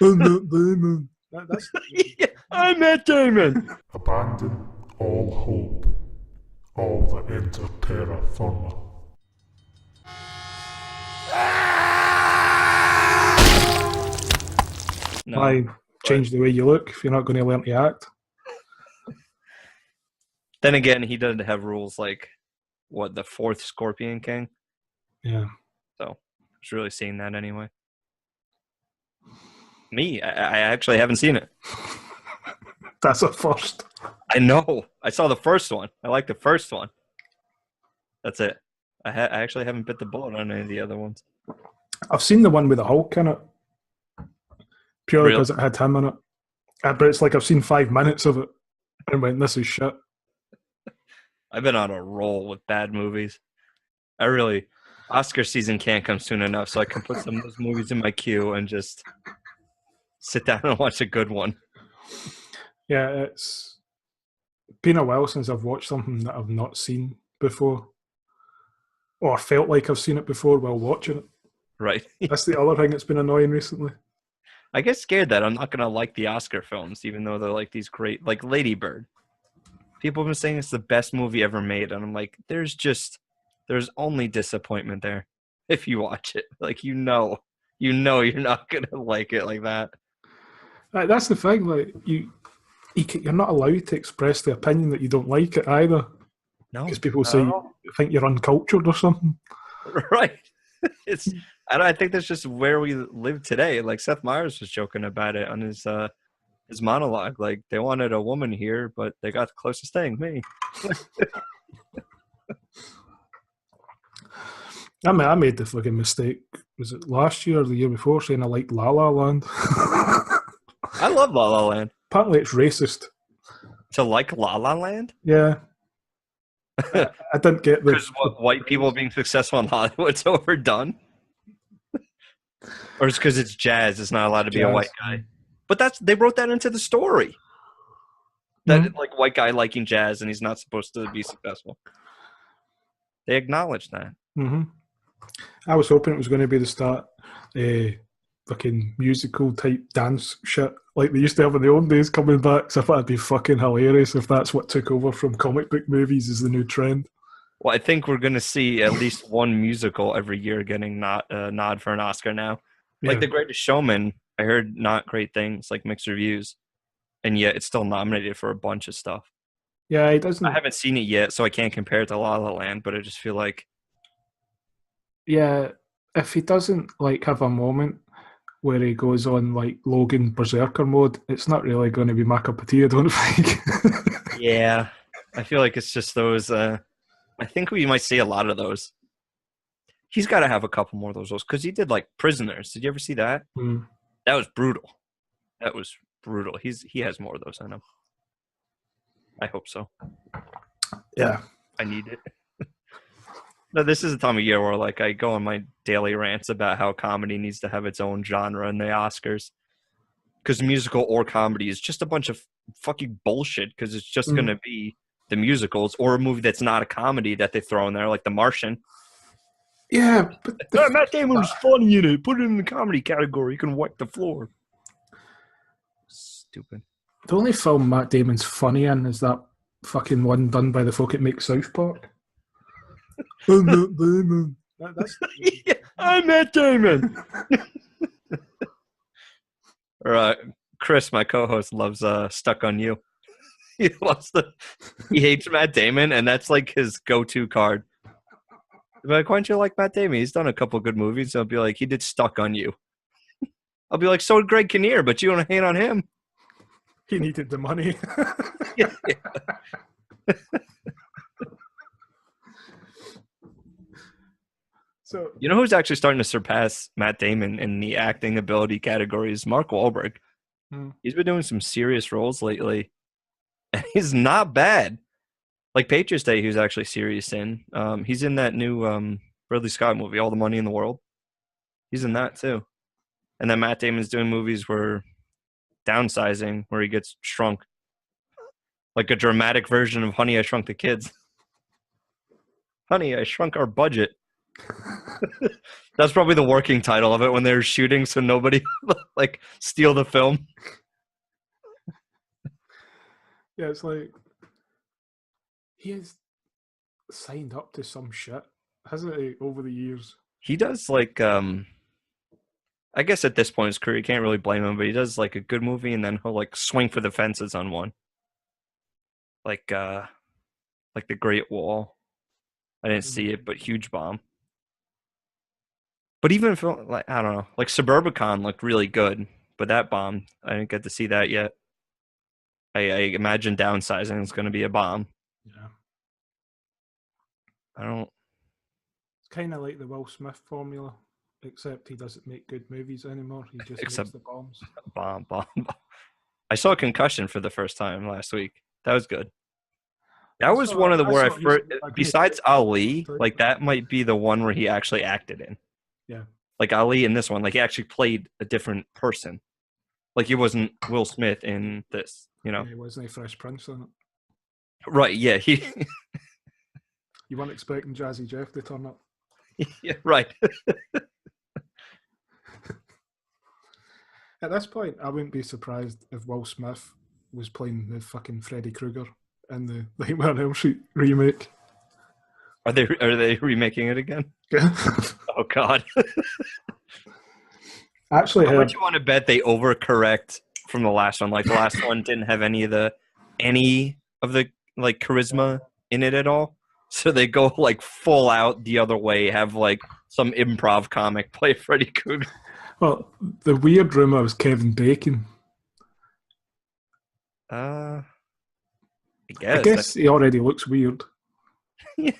I'm Matt Damon. That's Yeah, I'm Matt Damon. Abandon all hope. All that enter Terra Firma. No, why change the way you look if you're not going to learn to act. then again, he doesn't have rules like what the fourth Scorpion King. Yeah. So I was really seeing that anyway. Me, I actually haven't seen it. That's a first. I know. I saw the first one. I like the first one. That's it. I actually haven't bit the bullet on any of the other ones. I've seen the one with the Hulk in it. Purely Really? because it had him in it. But it's like I've seen 5 minutes of it and went, this is shit. I've been on a roll with bad movies. Oscar season can't come soon enough, so I can put some of those movies in my queue and just sit down and watch a good one. Yeah, it's been a while since I've watched something that I've not seen before. Or felt like I've seen it before while watching it. Right. That's the other thing that's been annoying recently. I get scared that I'm not going to like the Oscar films, even though they're like these great, like Lady Bird. People have been saying it's the best movie ever made, and I'm like, there's only disappointment there if you watch it. Like, you know you're not going to like it like that. That's the thing. Like you're not allowed to express the opinion that you don't like it either. No. Because people say think you're uncultured or something. Right. I think that's just where we live today. Like Seth Meyers was joking about it on his monologue. Like, they wanted a woman here, but they got the closest thing, me. I made the fucking mistake. Was it last year or the year before saying I liked La La Land? I love La La Land. Apparently it's racist. To like La La Land? Yeah. I didn't get the... Because white people being successful in Hollywood's overdone? Or it's because it's jazz, it's not allowed to be a white guy. But they wrote that into the story. That like white guy liking jazz and he's not supposed to be successful. They acknowledged that. Mm-hmm. I was hoping it was going to be the start fucking musical type dance shit like they used to have in the old days coming back. So I thought it'd be fucking hilarious if that's what took over from comic book movies as the new trend. Well, I think we're going to see at least one musical every year getting nod for an Oscar now. Yeah. Like The Greatest Showman, I heard not great things, like mixed reviews, and yet it's still nominated for a bunch of stuff. Yeah, it doesn't... I haven't seen it yet, so I can't compare it to La La Land, but I just feel like... Yeah, if he doesn't like have a moment where he goes on like Logan Berserker mode, it's not really going to be my cup of tea, I don't think. Yeah, I feel like it's just those... I think we might see a lot of those. He's got to have a couple more of those because he did like Prisoners. Did you ever see that? Mm. That was brutal. He has more of those in him. I hope so. Yeah. I need it. No, this is the time of year where like I go on my daily rants about how comedy needs to have its own genre in the Oscars. Because musical or comedy is just a bunch of fucking bullshit because it's just going to be the musicals or a movie that's not a comedy that they throw in there, like The Martian. Yeah, but Matt Damon was funny in it. Put it in the comedy category. You can wipe the floor. Stupid. the only film Matt Damon's funny in is that fucking one done by the folk that make South Park. I'm Matt Damon. Yeah, I'm Matt Damon. Right, Chris, my co-host, loves "Stuck on You." He hates Matt Damon, and that's like his go-to card. Like, why don't you like Matt Damon? He's done a couple good movies. I'll be like, he did "Stuck on You." I'll be like, so did Greg Kinnear, but you don't hate on him. He needed the money. Yeah. So you know who's actually starting to surpass Matt Damon in the acting ability category is Mark Wahlberg. He's been doing some serious roles lately, and he's not bad. Like Patriots Day, he was actually serious in. He's in that new Ridley Scott movie, All the Money in the World. He's in that too. And then Matt Damon's doing movies where downsizing, where he gets shrunk. Like a dramatic version of Honey, I Shrunk the Kids. Honey, I shrunk our budget. That's probably the working title of it when they're shooting, so nobody like steal the film. Yeah, it's like he has signed up to some shit, hasn't he, over the years? He does like I guess at this point in his career you can't really blame him, but he does like a good movie and then he'll like swing for the fences on one. Like The Great Wall. I didn't see it, but huge bomb. But even if like I don't know, like Suburbicon looked really good, but that bomb, I didn't get to see that yet. I imagine Downsizing is going to be a bomb. Yeah. I don't. It's kind of like the Will Smith formula, except he doesn't make good movies anymore. He just makes the bombs. Bomb. I saw Concussion for the first time last week. That was good. That was one of the where I first, besides Ali, like that might be the one where he actually acted in. Yeah. Like Ali in this one, like he actually played a different person. Like he wasn't Will Smith in this, you know. Yeah, he wasn't a Fresh Prince on it. Right, yeah. You weren't expecting Jazzy Jeff to turn up. Yeah, right. At this point, I wouldn't be surprised if Will Smith was playing the fucking Freddy Krueger in the Nightmare on Elm Street remake. Are they remaking it again? Yeah. Oh God. Actually, how much you want to bet they overcorrect from the last one? Like the last one didn't have any of the like charisma in it at all. So they go like full out the other way, have like some improv comic play Freddy Krueger. Well, the weird rumor was Kevin Bacon. I I guess he already looks weird.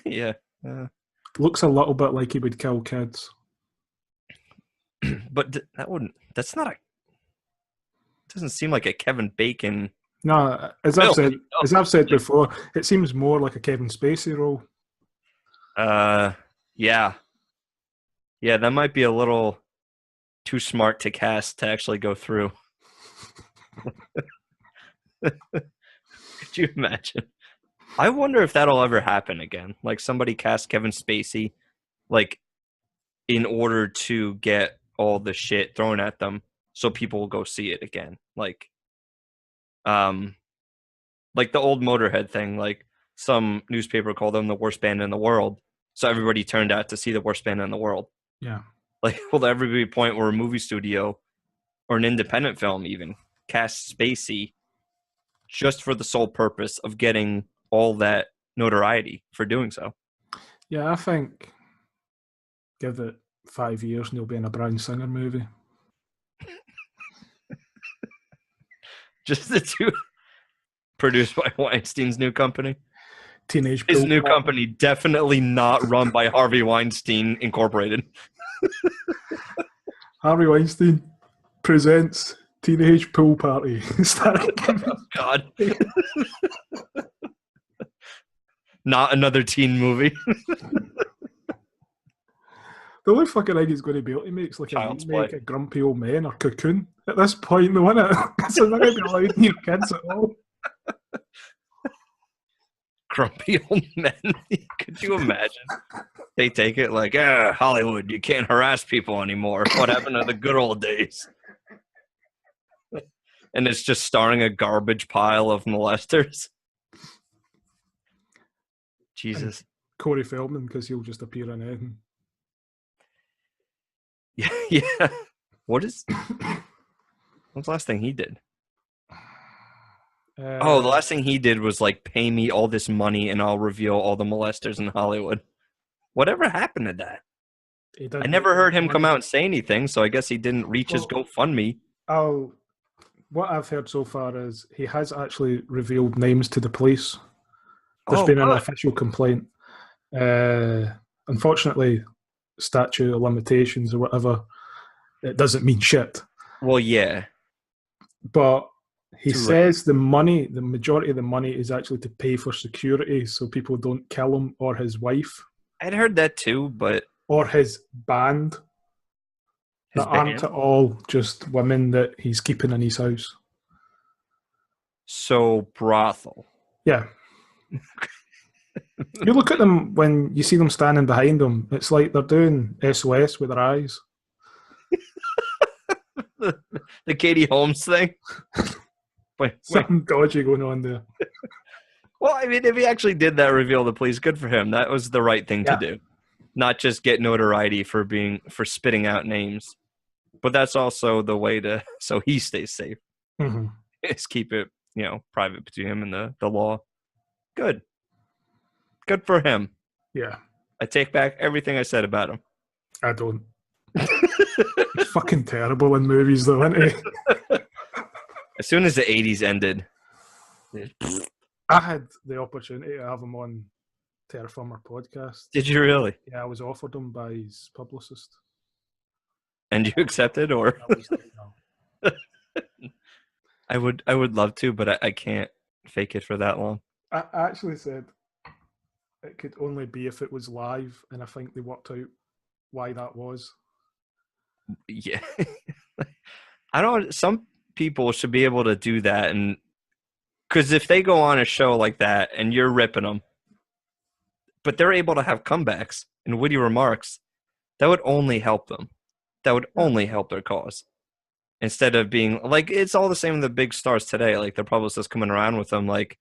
Yeah. Looks a little bit like he would kill kids. But that's not a. Doesn't seem like a Kevin Bacon. No, as I've said before, it seems more like a Kevin Spacey role. Yeah, that might be a little too smart to cast to actually go through. Could you imagine? I wonder if that'll ever happen again. Like somebody cast Kevin Spacey, like in order to get all the shit thrown at them, so people will go see it again. Like the old Motorhead thing. Like some newspaper called them the worst band in the world, so everybody turned out to see the worst band in the world. Yeah. Like, will there ever be a point where a movie studio or an independent film even casts Spacey just for the sole purpose of getting all that notoriety for doing so? Yeah, I think give it 5 years and he'll be in a Bryan Singer movie. Just the two. Produced by Weinstein's new company. His new company, definitely not run by Harvey Weinstein Incorporated. Harvey Weinstein presents Teenage Pool Party. Oh, God. Not another teen movie. The only fucking thing he's going to be able to make is like Child's a Grumpy Old Men or Cocoon at this point, though, isn't it? So they're not going to be allowed near kids at all. Grumpy Old Men. Could you imagine? They take it like, Hollywood, you can't harass people anymore. What happened to the good old days? And it's just starring a garbage pile of molesters. Jesus. And Corey Feldman, because he'll just appear in anything. Yeah. What's the last thing he did? The last thing he did was like pay me all this money and I'll reveal all the molesters in Hollywood. Whatever happened to that? I never heard him come out and say anything, so I guess he didn't reach his GoFundMe. Oh, what I've heard so far is he has actually revealed names to the police. There's been an official complaint. Unfortunately, statute of limitations or whatever, it doesn't mean shit. Well, yeah. But he says the majority of the money is actually to pay for security so people don't kill him or his wife. I'd heard that too, but... Or his band. That aren't at all just women that he's keeping in his house. So, brothel. Yeah. You look at them when you see them standing behind them. It's like they're doing SOS with their eyes. The Katie Holmes thing. Wait. Something dodgy going on there. Well, I mean, if he actually did that reveal the police, good for him. That was the right thing to do. Not just get notoriety for spitting out names. But that's also the way so he stays safe. Mm-hmm. Is keep it, private between him and the law. Good. Good for him. Yeah. I take back everything I said about him. I don't. He's fucking terrible in movies, though, isn't he? As soon as the 80s ended. I had the opportunity to have him on Terror Firma podcast. Did you really? Yeah, I was offered him by his publicist. And you accepted, or? I would love to, but I can't fake it for that long. I actually said it could only be if it was live, and I think they worked out why that was. Yeah. I don't. Some people should be able to do that, and because if they go on a show like that and you're ripping them, but they're able to have comebacks and witty remarks, that would only help them. That would only help their cause. Instead of being like, it's all the same with the big stars today. Like, their publicists coming around with them, like,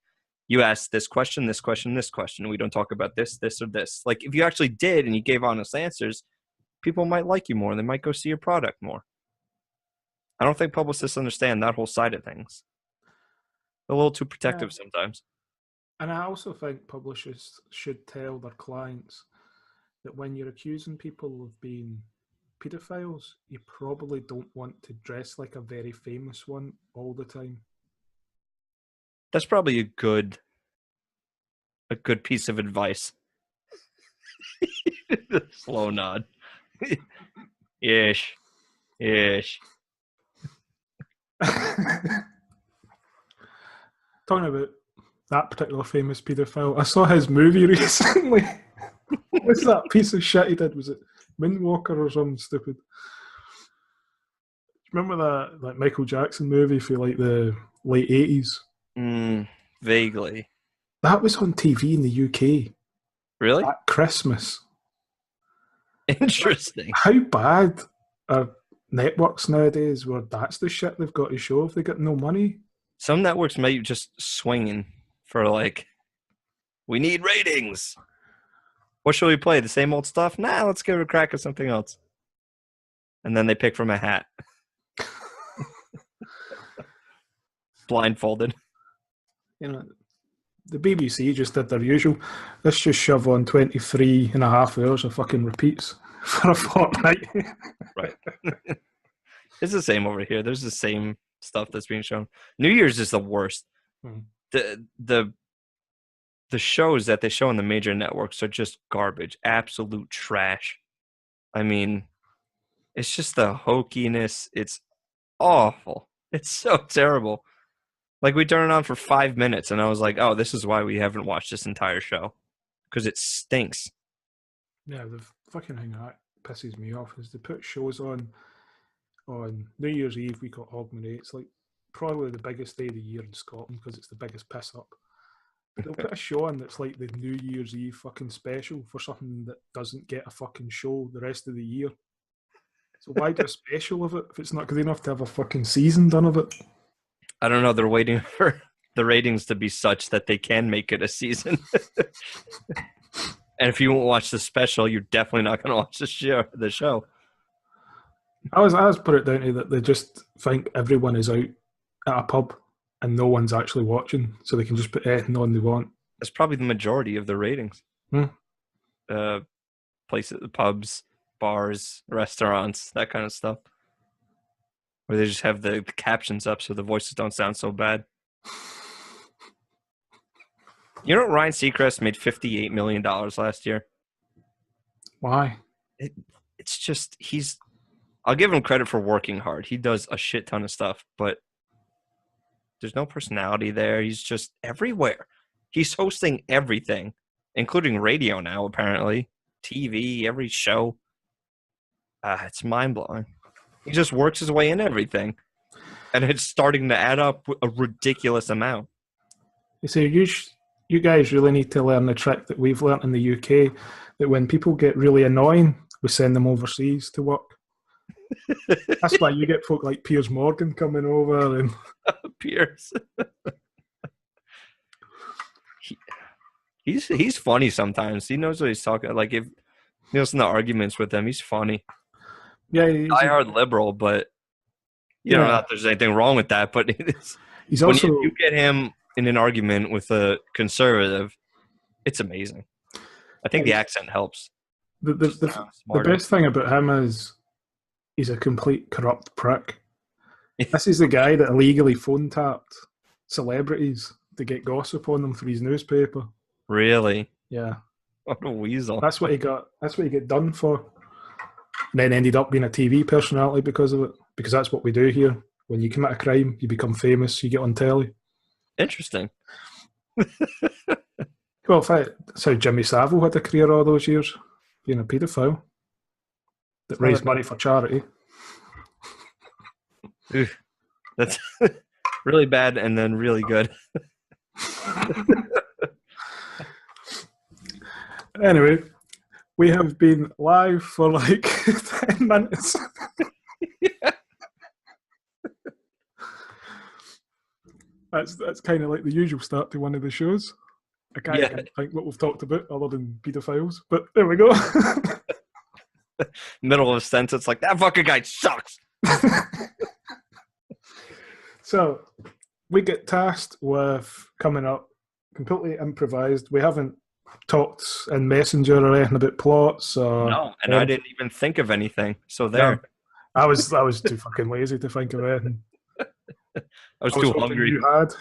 you asked this question, this question, this question. We don't talk about this, this, or this. Like, if you actually did and you gave honest answers, people might like you more and they might go see your product more. I don't think publicists understand that whole side of things. They're a little too protective sometimes. And I also think publishers should tell their clients that when you're accusing people of being pedophiles, you probably don't want to dress like a very famous one all the time. That's probably a good piece of advice. Slow nod. Ish. Talking about that particular famous paedophile, I saw his movie recently. What's that piece of shit he did? Was it Moonwalker or something stupid? Remember that like Michael Jackson movie for like the late 80s? Vaguely. That was on TV in the UK. Really? At Christmas. Interesting. How bad are networks nowadays where that's the shit they've got to show if they got no money? Some networks might just swinging for like, we need ratings. What should we play? The same old stuff? Nah, let's give it a crack at something else. And then they pick from a hat. Blindfolded. You know, the BBC just did their usual. Let's just shove on 23 and a half hours of fucking repeats for a fortnight. Right. It's the same over here. There's the same stuff that's being shown. New Year's is the worst. The shows that they show on the major networks are just garbage, absolute trash. I mean, it's just the hokiness. It's awful. It's so terrible. Like, we turned it on for 5 minutes, and I was like, oh, this is why we haven't watched this entire show. Because it stinks. Yeah, the fucking thing that pisses me off is they put shows on New Year's Eve. We got Hogmanay. It's like probably the biggest day of the year in Scotland because it's the biggest piss up. They'll put a show on that's like the New Year's Eve fucking special for something that doesn't get a fucking show the rest of the year. So why do a special of it if it's not good enough to have a fucking season done of it? I don't know. They're waiting for the ratings to be such that they can make it a season. And if you won't watch the special, you're definitely not going to watch the show. I was put it down to that they just think everyone is out at a pub and no one's actually watching, so they can just put anything on they want. That's probably the majority of the ratings. Places, pubs, bars, restaurants, that kind of stuff. Where they just have the captions up so the voices don't sound so bad. You know, Ryan Seacrest made $58 million last year. Why? It's just, I'll give him credit for working hard. He does a shit ton of stuff, but there's no personality there. He's just everywhere. He's hosting everything, including radio now, apparently. TV, every show. It's mind-blowing. He just works his way in everything. And it's starting to add up a ridiculous amount. You say You guys really need to learn the trick that we've learnt in the UK, that when people get really annoying, we send them overseas to work. That's why you get folk like Piers Morgan coming over and Piers. He's funny sometimes. He knows what he's talking. Like if you listen to arguments with him, he's funny. Yeah, diehard liberal, but you know, not there's anything wrong with that. But he's when also you get him in an argument with a conservative, it's amazing. I think the accent helps. The best thing about him is he's a complete corrupt prick. This is the guy that illegally phone tapped celebrities to get gossip on them for his newspaper. Really? Yeah. What a weasel. That's what he got done for. And then ended up being a TV personality because of it. Because that's what we do here. When you commit a crime, you become famous, you get on telly. Interesting. Well, that's how Jimmy Savile had a career all those years, being a paedophile that raised money for charity. Ooh, that's really bad and then really good. Anyway, we have been live for like 10 minutes. Yeah. That's kind of like the usual start to one of the shows. I can't think what we've talked about other than paedophiles, but there we go. Middle of a sentence, like, that fucking guy sucks. So, we get tasked with coming up completely improvised. We haven't talked in Messenger or anything about plots. No, and I didn't even think of anything. So there. No, I was too fucking lazy to think of anything. I was too hungry. You had.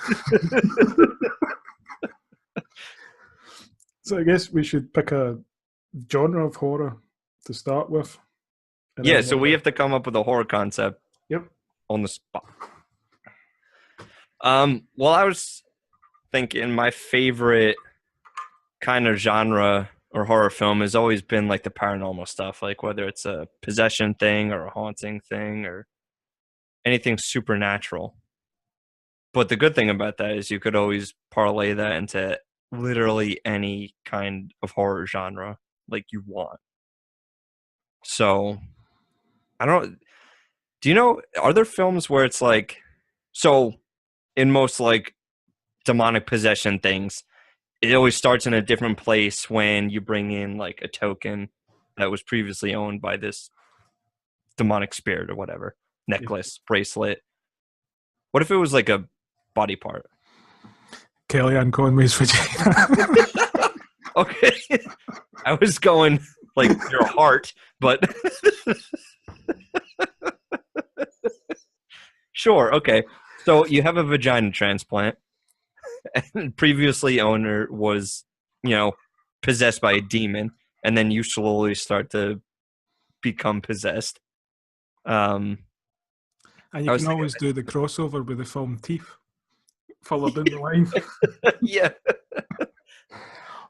So I guess we should pick a genre of horror to start with. Yeah, so we have to come up with a horror concept. Yep. On the spot. Well, I was thinking my favorite kind of genre or horror film has always been like the paranormal stuff, like whether it's a possession thing or a haunting thing or anything supernatural. But the good thing about that is you could always parlay that into literally any kind of horror genre like you want. So, I don't... Do you know, are there films where it's like... So, in most like demonic possession things, it always starts in a different place when you bring in like a token that was previously owned by this demonic spirit or whatever. Necklace, bracelet. What if it was like a body part? Kellyanne Conway's vagina. Okay. I was going like your heart, but sure, okay. So you have a vagina transplant, and previously owner was, possessed by a demon, and then you slowly start to become possessed. And you can always do the crossover with the film Teeth. Further down the line. Yeah.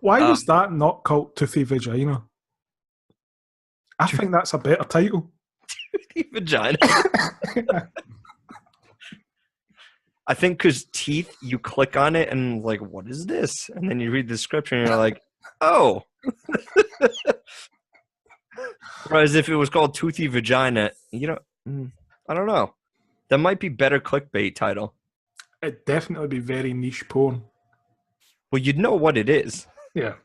Why was that not called Toothy Vagina? I think that's a better title. Toothy Vagina. I think because teeth, you click on it and like, what is this? And then you read the description and you're like, oh. Whereas if it was called Toothy Vagina, I don't know. That might be better clickbait title. It'd definitely be very niche porn. Well, you'd know what it is. Yeah.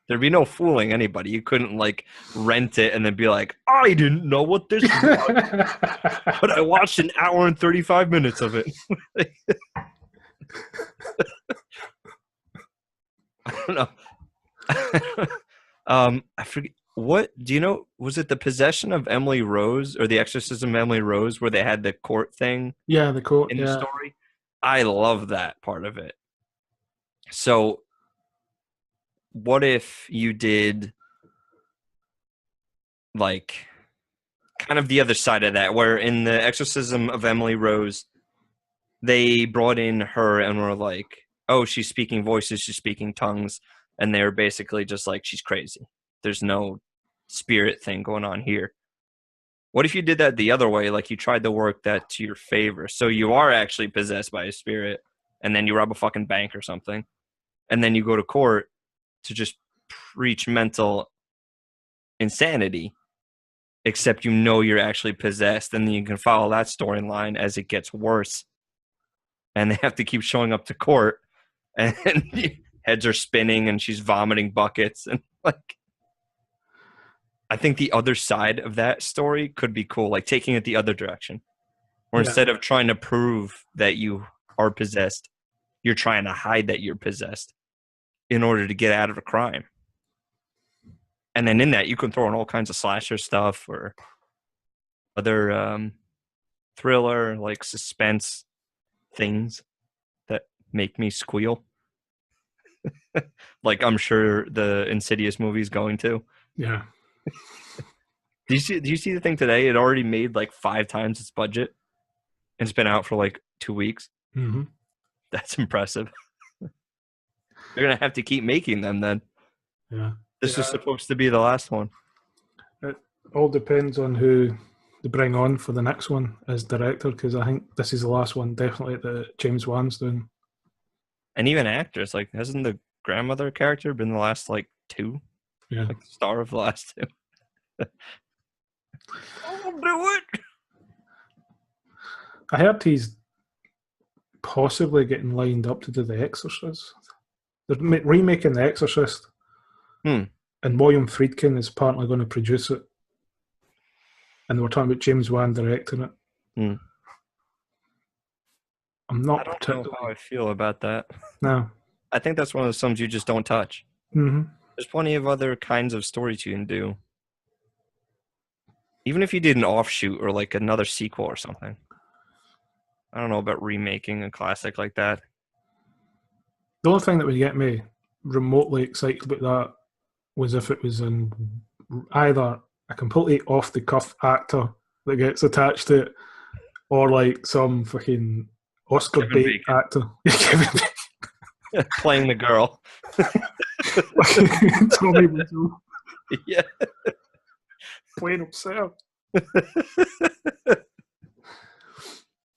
There'd be no fooling anybody. You couldn't like rent it and then be like, I didn't know what this was, but I watched an hour and 35 minutes of it. I don't know. I forget. What do you know? Was it the possession of Emily Rose or the exorcism of Emily Rose where they had the court thing? Yeah, the court in the story. I love that part of it. So, what if you did like kind of the other side of that, where in the exorcism of Emily Rose, they brought in her and were like, "Oh, she's speaking voices, she's speaking tongues," and they're basically just like, "She's crazy. There's no spirit thing going on here." What if you did that the other way, like you tried to work that to your favor, so you are actually possessed by a spirit, and then you rob a fucking bank or something, and then you go to court to just preach mental insanity, except you know you're actually possessed, and then you can follow that storyline as it gets worse. And they have to keep showing up to court, and heads are spinning, and she's vomiting buckets, and like, I think the other side of that story could be cool, like taking it the other direction, where instead of trying to prove that you are possessed, you're trying to hide that you're possessed in order to get out of a crime. And then in that, you can throw in all kinds of slasher stuff or other thriller, like suspense things that make me squeal. Like I'm sure the Insidious movie is going to. Yeah. Do you see the thing today? It already made like 5 times its budget, and it's been out for like 2 weeks. Mm-hmm. That's impressive. They're gonna have to keep making them then. Yeah. This is supposed to be the last one. It all depends on who they bring on for the next one as director, because I think this is the last one, definitely, that James Wan's doing. And even actors, like, hasn't the grandmother character been the last like 2? Yeah. Like the star of the last 2. I'll do it. I heard he's possibly getting lined up to do The Exorcist. They're remaking The Exorcist. And William Friedkin is apparently going to produce it. And they were talking about James Wan directing it. I'm not I don't know how I feel about that. No. I think that's one of those films you just don't touch. Mm-hmm. There's plenty of other kinds of stories you can do. Even if you did an offshoot or like another sequel or something. I don't know about remaking a classic like that. The only thing that would get me remotely excited about that was if it was in either a completely off-the-cuff actor that gets attached to it, or like some fucking Oscar bait actor. Playing the girl. Tommy Wiseau. Yeah. Playing himself.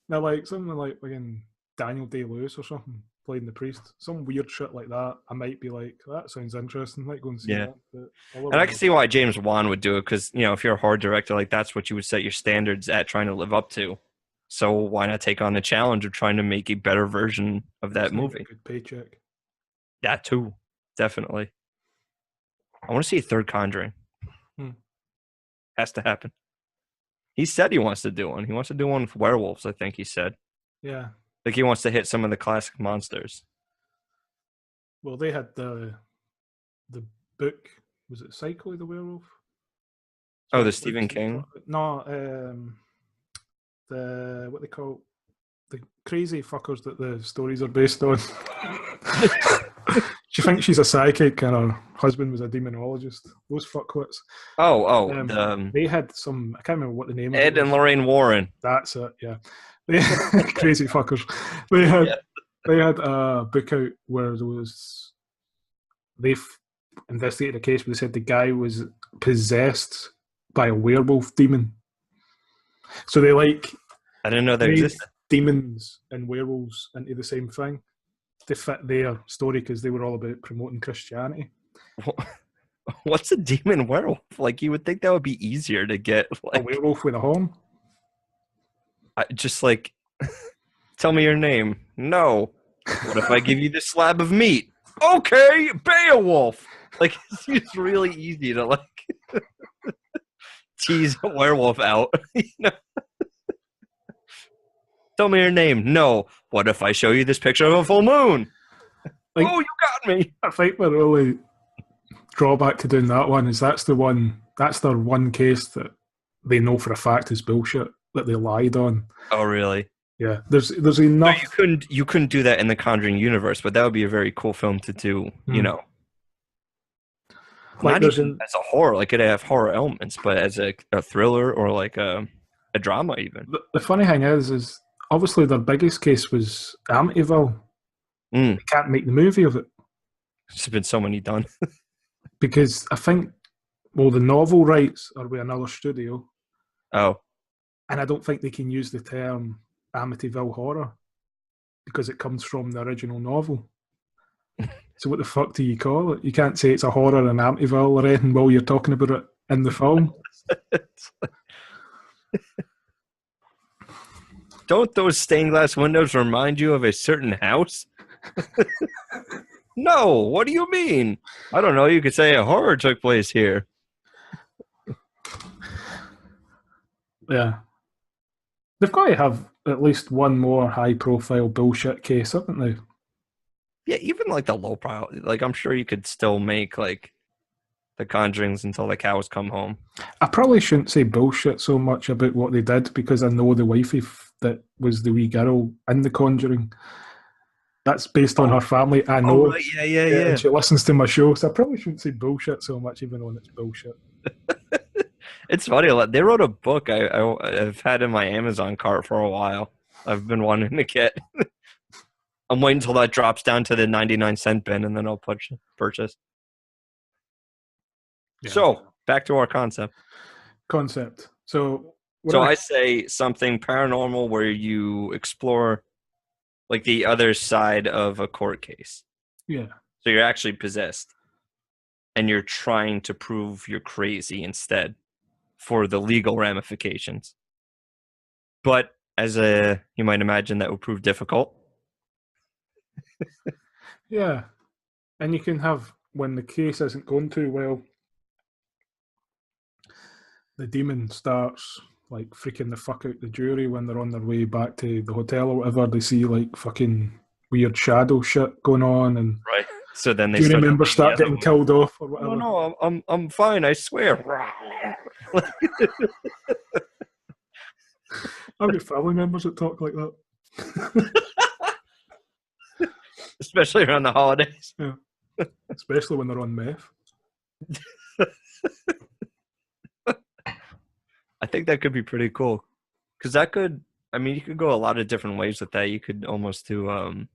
Now, like something like fucking Daniel Day-Lewis or something playing the priest, some weird shit like that, I might be like, that sounds interesting. I might go and see that. But and I can see why James Wan would do it, because, you know, if you're a horror director, like that's what you would set your standards at trying to live up to. So why not take on the challenge of trying to make a better version of that movie? A good paycheck. That too, definitely. I want to see a third Conjuring. Has to happen. He said he wants to do one. He wants to do one with werewolves, I think he said. Yeah. Like he wants to hit some of the classic monsters. Well, they had the book. Was it Psycho the Werewolf? Oh, the Stephen King? No, what they call the crazy fuckers that the stories are based on. She thinks she's a psychic and her husband was a demonologist. Those fuckwits. They had some, I can't remember what the name Ed and Lorraine Warren. That's it, yeah. Crazy fuckers. They had a book out where they've investigated a case where they said the guy was possessed by a werewolf demon. So they I didn't know they existed. Demons and werewolves into the same thing to fit their story, because they were all about promoting Christianity. What's a demon werewolf? Like, you would think that would be easier to get. Like, a werewolf with a horn? Just like, tell me your name. No. What if I give you this slab of meat? Okay, Beowulf. Like, it's really easy to like tease a werewolf out. You know? Tell me your name. No. What if I show you this picture of a full moon? Like, oh, you got me. I think the really drawback to doing that one is that's their one case that they know for a fact is bullshit, that they lied on. Oh, really? Yeah. There's enough. No, you couldn't do that in the Conjuring universe, but that would be a very cool film to do, you know. Like, not even as a horror, like it'd have horror elements, but as a thriller or like a drama even. The funny thing is obviously their biggest case was Amityville. They can't make the movie of it. There's been so many done. Because I think, the novel rights are with another studio. Oh. And I don't think they can use the term Amityville horror. because it comes from the original novel. So what the fuck do you call it? You can't say it's a horror in Amityville or anything while you're talking about it in the film. Don't those stained glass windows remind you of a certain house? No, what do you mean? I don't know. You could say a horror took place here. Yeah. They've got to have at least one more high-profile bullshit case, haven't they? Yeah, even like the low profile. Like, I'm sure you could still make like the Conjurings until the cows come home. I probably shouldn't say bullshit so much about what they did because I know the wifey that was the wee girl in The Conjuring. That's based on her family. I know. Oh, right. Yeah. And she listens to my show, so I probably shouldn't say bullshit so much, even though it's bullshit. It's funny. They wrote a book I've had in my Amazon cart for a while. I've been wanting to get. I'm waiting until that drops down to the 99-cent bin, and then I'll purchase. Yeah. So, back to our concept. So I say something paranormal where you explore like the other side of a court case. Yeah. So you're actually possessed. And you're trying to prove you're crazy instead for the legal ramifications. But you might imagine that would prove difficult. Yeah. And you can have, when the case isn't going too well, the demon starts like freaking the fuck out the jury when they're on their way back to the hotel or whatever. They see like fucking weird shadow shit going on, and right. So then they jury members start getting killed off or whatever. No, I'm fine. I swear. I've got family members that talk like that. Especially around the holidays. Yeah. Especially when they're on meth. I think that could be pretty cool. Because you could go a lot of different ways with that. You could almost do,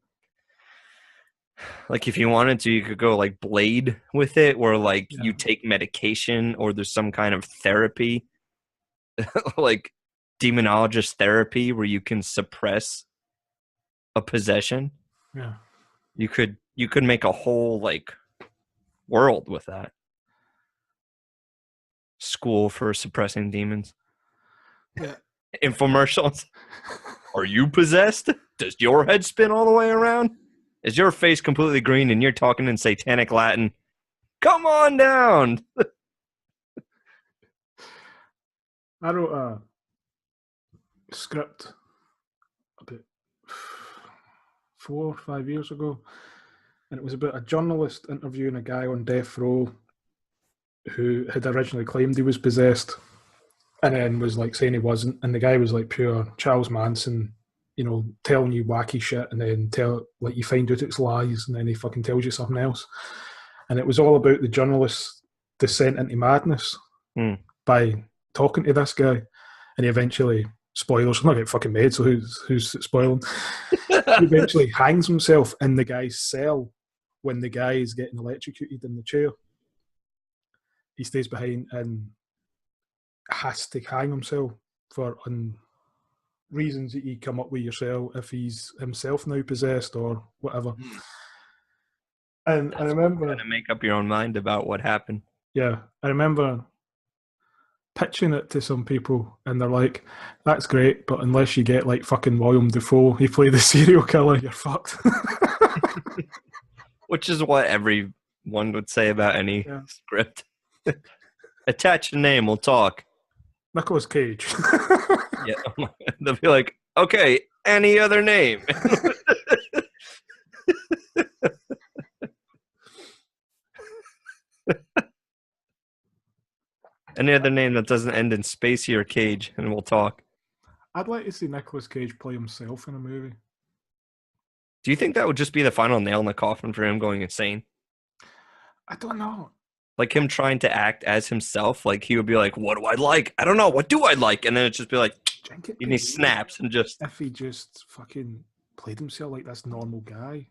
like if you wanted to, you could go like Blade with it, where like you take medication or there's some kind of therapy, like demonologist therapy, where you can suppress a possession. Yeah. You could make a whole like world with that. School for suppressing demons. Yeah. Infomercials. Are you possessed? Does your head spin all the way around? Is your face completely green and you're talking in satanic Latin? Come on down. I wrote a script about 4 or 5 years ago, and it was about a journalist interviewing a guy on death row who had originally claimed he was possessed and then was like saying he wasn't, and the guy was like pure Charles Manson, telling you wacky shit, and then you find out it's lies, and then he fucking tells you something else. And it was all about the journalist's descent into madness by talking to this guy, and he eventually, spoilers, I'm not getting fucking made, so who's spoiling? He eventually hangs himself in the guy's cell when the guy is getting electrocuted in the chair. He stays behind and has to hang himself for reasons that you come up with yourself, if he's himself now possessed or whatever. And I remember trying to make up your own mind about what happened. Yeah, I remember pitching it to some people, and they're like, "That's great, but unless you get like fucking William Dafoe, he played the serial killer, you're fucked." Which is what everyone would say about any script. Attach a name, we'll talk. Nicolas Cage. Yeah, they'll be like, okay, any other name? Any other name that doesn't end in Spacey or Cage, and we'll talk. I'd like to see Nicolas Cage play himself in a movie. Do you think that would just be the final nail in the coffin for him going insane? I don't know. Like him trying to act as himself, like he would be like, what do I like? I don't know, what do I like? And then it'd just be like, and he snaps and just... If he just fucking played himself like this normal guy.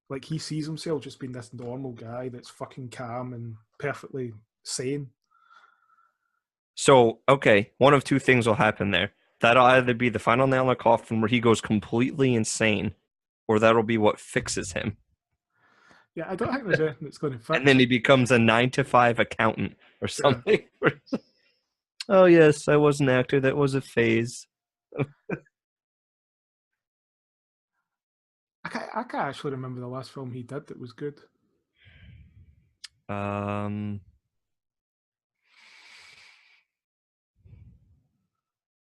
Like he sees himself just being this normal guy that's fucking calm and perfectly sane. So, okay, one of two things will happen there. That'll either be the final nail in the coffin where he goes completely insane or that'll be what fixes him. Yeah, I don't think there's anything that's going to fix. And then he becomes a 9-to-5 accountant or something. Yeah. Oh yes, I was an actor. That was a phase. I can't actually remember the last film he did that was good.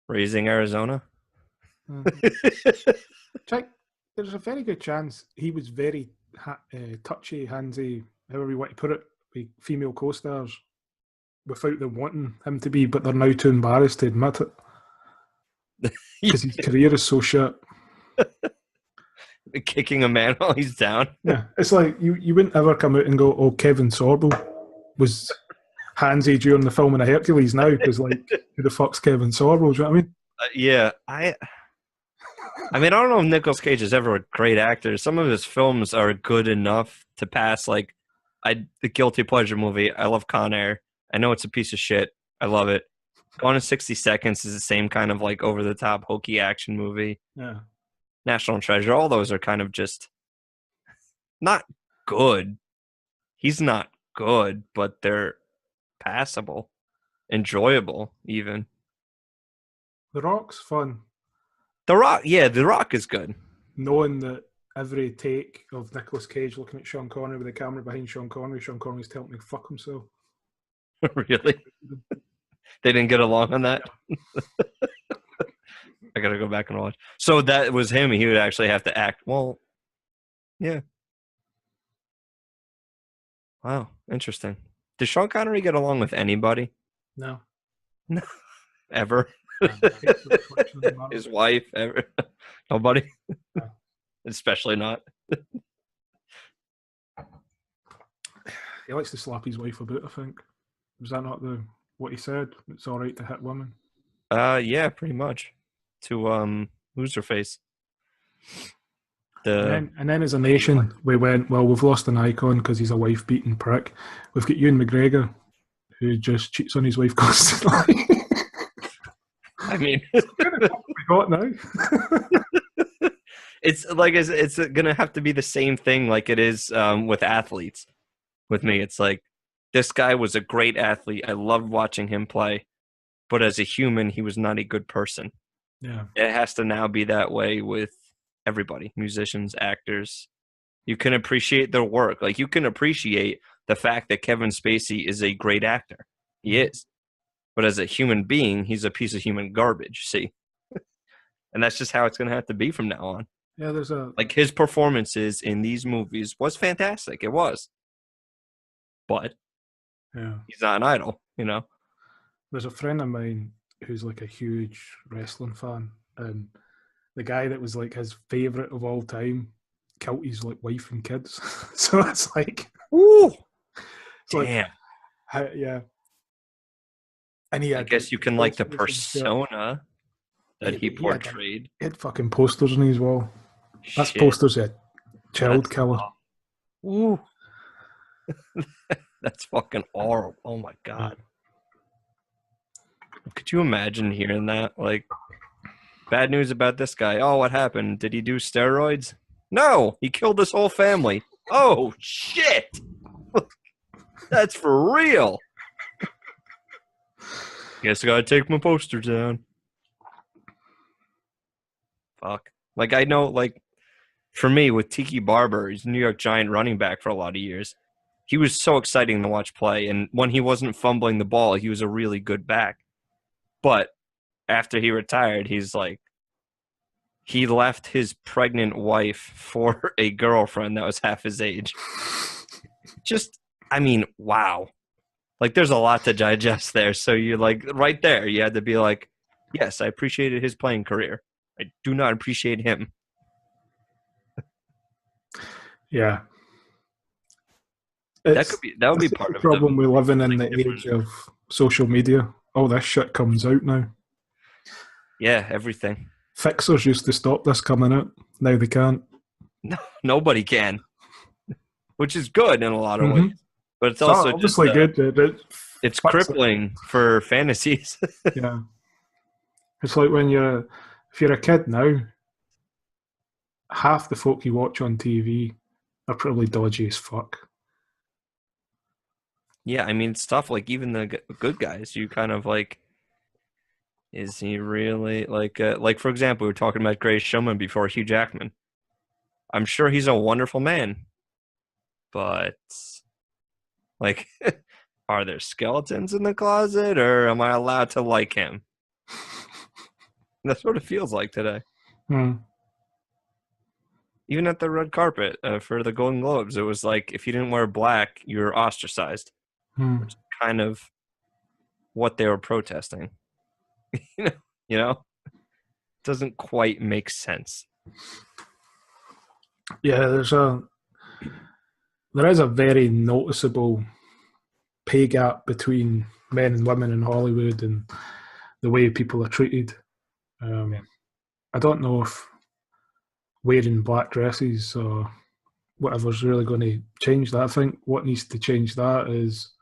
Raising Arizona. Check. There's a very good chance he was very touchy, handsy, however you want to put it, with female co-stars without them wanting him to be, but they're now too embarrassed to admit it because his career is so shit. Kicking a man while he's down. Yeah, it's like you wouldn't ever come out and go, "Oh, Kevin Sorbo was handsy during the filming of Hercules." Now, because like, who the fuck's Kevin Sorbo? Do you know what I mean? Yeah, I mean, I don't know if Nicolas Cage is ever a great actor. Some of his films are good enough to pass. Like, the Guilty Pleasure movie. I love Con Air. I know it's a piece of shit. I love it. Gone in 60 Seconds is the same kind of like over the top hokey action movie. Yeah. National Treasure. All those are kind of just not good. He's not good, but they're passable, enjoyable, even. The Rock's fun. The Rock, yeah, The Rock is good. Knowing that every take of Nicolas Cage looking at Sean Connery with the camera behind Sean Connery's telling me fuck himself. Really? They didn't get along on that? I gotta go back and watch. So that was him. He would actually have to act. Well, yeah. Wow, interesting. Did Sean Connery get along with anybody? No. No. Ever? His wife? Ever? Nobody? No. Especially not. He likes to slap his wife about, I think. Was that not what he said? It's all right to hit women? Yeah, pretty much. To who's her face? And then as a nation, we went, well, we've lost an icon because he's a wife-beating prick. We've got Ewan McGregor, who just cheats on his wife constantly. I mean, what we got now. It's like it's gonna have to be the same thing like it is with athletes. With me, it's like this guy was a great athlete. I loved watching him play, but as a human, he was not a good person. Yeah, it has to now be that way with everybody, musicians, actors. You can appreciate their work. Like you can appreciate the fact that Kevin Spacey is a great actor. He is. But as a human being, he's a piece of human garbage, see? And that's just how it's going to have to be from now on. Yeah, there's like his performances in these movies was fantastic. It was. But he's not an idol, you know? There's a friend of mine who's like a huge wrestling fan, and the guy that was like his favourite of all time killed his like wife and kids. So it's like, ooh, it's damn. Like, yeah. And I guess you can like the persona that he portrayed. He had fucking posters on his wall. That's posters of child killer. Ooh. That's fucking horrible. Oh my god. Could you imagine hearing that? Like, bad news about this guy. Oh, what happened? Did he do steroids? No, he killed his whole family. Oh, shit. That's for real. Guess I gotta take my poster down. Fuck. Like, I know, like, for me, with Tiki Barber, he's a New York Giant running back for a lot of years. He was so exciting to watch play, and when he wasn't fumbling the ball, he was a really good back. But after he retired, he's like, he left his pregnant wife for a girlfriend that was half his age. Just, I mean, wow. Like, there's a lot to digest there. So you're like, right there, you had to be like, yes, I appreciated his playing career. I do not appreciate him. Yeah. That would be part of the problem we're living in the age of social media. All this shit comes out now. Yeah, everything. Fixers used to stop this coming out. Now they can't. No, nobody can. Which is good in a lot of ways. But it's also obviously just, good. It's crippling for fantasies. Yeah. It's like when if you're a kid now, half the folk you watch on TV are probably dodgy as fuck. Yeah, I mean, stuff like even the good guys, you kind of like, is he really like for example, we were talking about Greatest Showman before, Hugh Jackman. I'm sure he's a wonderful man, but like, are there skeletons in the closet, or am I allowed to like him? That's what it feels like today. Even at the red carpet for the Golden Globes, it was like if you didn't wear black, you were ostracized. Which is kind of what they were protesting. You know, doesn't quite make sense. Yeah, there is a very noticeable pay gap between men and women in Hollywood and the way people are treated. I don't know if wearing black dresses or whatever's really going to change that. I think what needs to change that is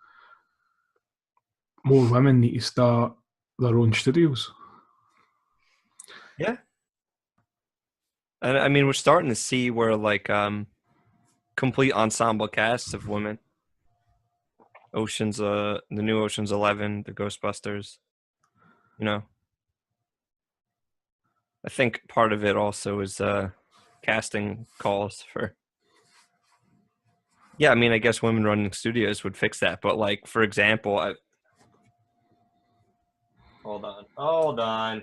more women need to start their own studios. Yeah. And I mean, we're starting to see where like complete ensemble casts of women. The new Ocean's 11, the Ghostbusters. You know, I think part of it also is casting calls for. Yeah, I mean, I guess women running studios would fix that, but like, for example, hold on.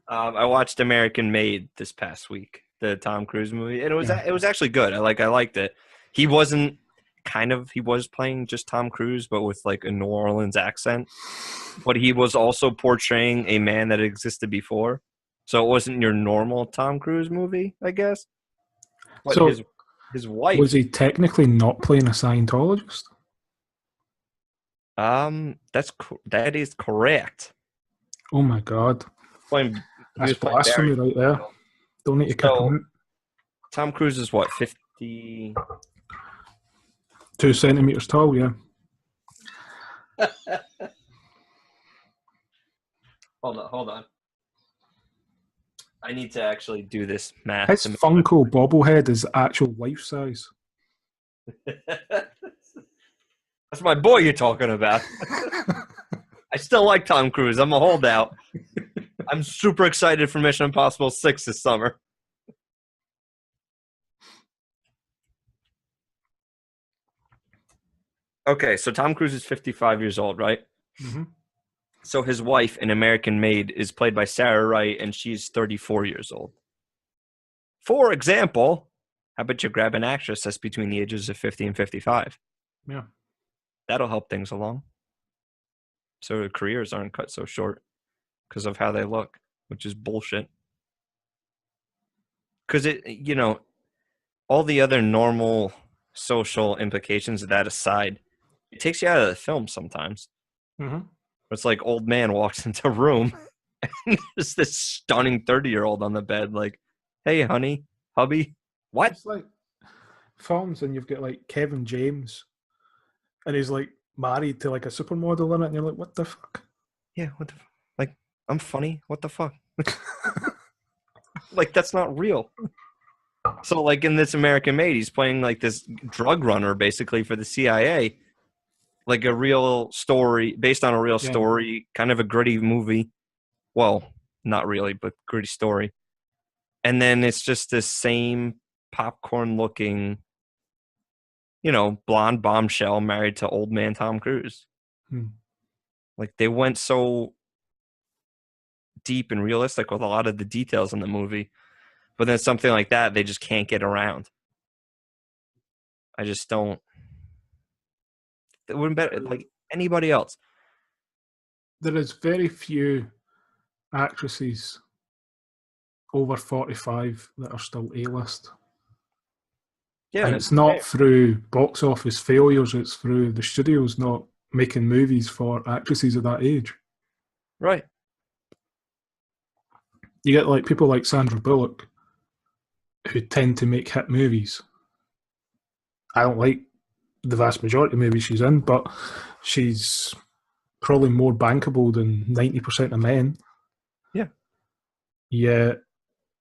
I watched American Made this past week, the Tom Cruise movie, and it was actually good. I liked it. He was playing just Tom Cruise, but with like a New Orleans accent. But he was also portraying a man that existed before, so it wasn't your normal Tom Cruise movie, I guess. But so his wife, was he technically not playing a Scientologist? that is correct. Oh my god. That's blasphemy right there. Don't need to kick him out. Tom Cruise is what, 50? 2 centimeters tall, yeah. Hold on. I need to actually do this math. His Funko bobblehead is actual life size. That's my boy you're talking about. I still like Tom Cruise. I'm a holdout. I'm super excited for Mission Impossible 6 this summer. Okay, so Tom Cruise is 55 years old, right? Mm-hmm. So his wife in American Made is played by Sarah Wright, and she's 34 years old. For example, how about you grab an actress that's between the ages of 50 and 55? Yeah. That'll help things along. So their careers aren't cut so short because of how they look, which is bullshit. Because all the other normal social implications of that aside, it takes you out of the film sometimes. Mm-hmm. It's like old man walks into a room and there's this stunning 30-year-old on the bed like, hey, honey, hubby, what? It's like films and you've got like Kevin James and he's like married to like a supermodel in it and you're like, what the fuck? Yeah, what the fuck? Like, I'm funny, what the fuck? Like, that's not real. So like in this American Made, he's playing like this drug runner basically for the CIA. Like a real story, based on a real story, kind of a gritty movie. Well, not really, but gritty story. And then it's just this same popcorn-looking, blonde bombshell married to old man Tom Cruise. Like they went so deep and realistic with a lot of the details in the movie. But then something like that, they just can't get around. I just don't. It wouldn't be like anybody else. There is very few actresses over 45 that are still A-list. Yeah, and it's not through box office failures, it's through the studios not making movies for actresses of that age. Right. You get like people like Sandra Bullock who tend to make hit movies. I don't like the vast majority of movies she's in, but she's probably more bankable than 90% of men. Yeah. Yet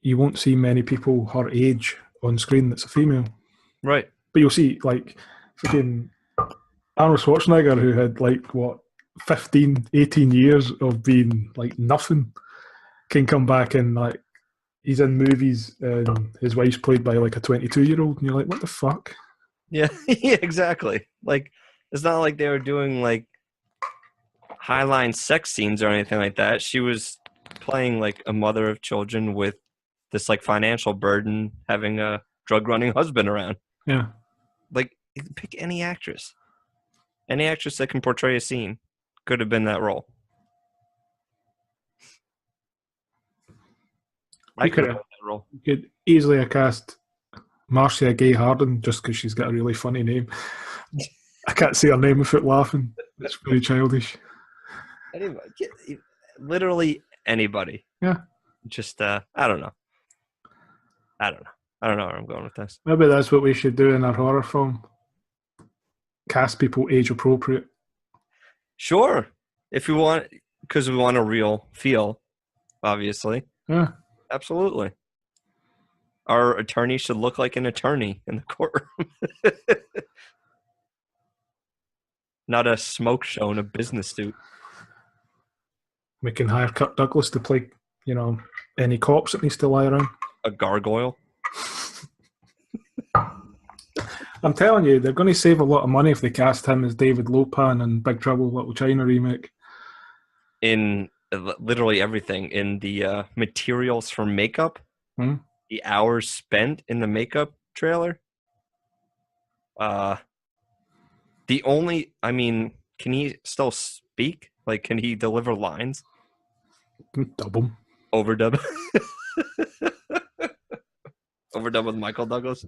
you won't see many people her age on screen that's a female. Right. But you'll see, like, freaking Arnold Schwarzenegger, who had, like, what, 15, 18 years of being, like, nothing, can come back and, like, he's in movies and his wife's played by, like, a 22-year-old, and you're like, what the fuck? Yeah, yeah, exactly. Like, it's not like they were doing, like, highline sex scenes or anything like that. She was playing, like, a mother of children with this, like, financial burden, having a drug-running husband around. Yeah. Like, pick any actress. Any actress that can portray a scene could have been that role. I could have done that role. You could easily have cast Marcia Gay Harden just because she's got a really funny name. I can't say her name without laughing. It's very childish. Anybody, literally anybody. Yeah. Just, I don't know. I don't know where I'm going with this. Maybe that's what we should do in our horror film. Cast people age appropriate. Sure. If we want, because we want a real feel, obviously. Yeah. Absolutely. Our attorney should look like an attorney in the courtroom. Not a smoke show in a business suit. We can hire Kirk Douglas to play, any cops that needs to lie around. A gargoyle. I'm telling you, they're going to save a lot of money if they cast him as David Lopan in Big Trouble in Little China remake. In literally everything. In the materials for makeup. The hours spent in the makeup trailer. Can he still speak? Like, can he deliver lines? Dub him. Overdub. Overdub with Michael Douglas.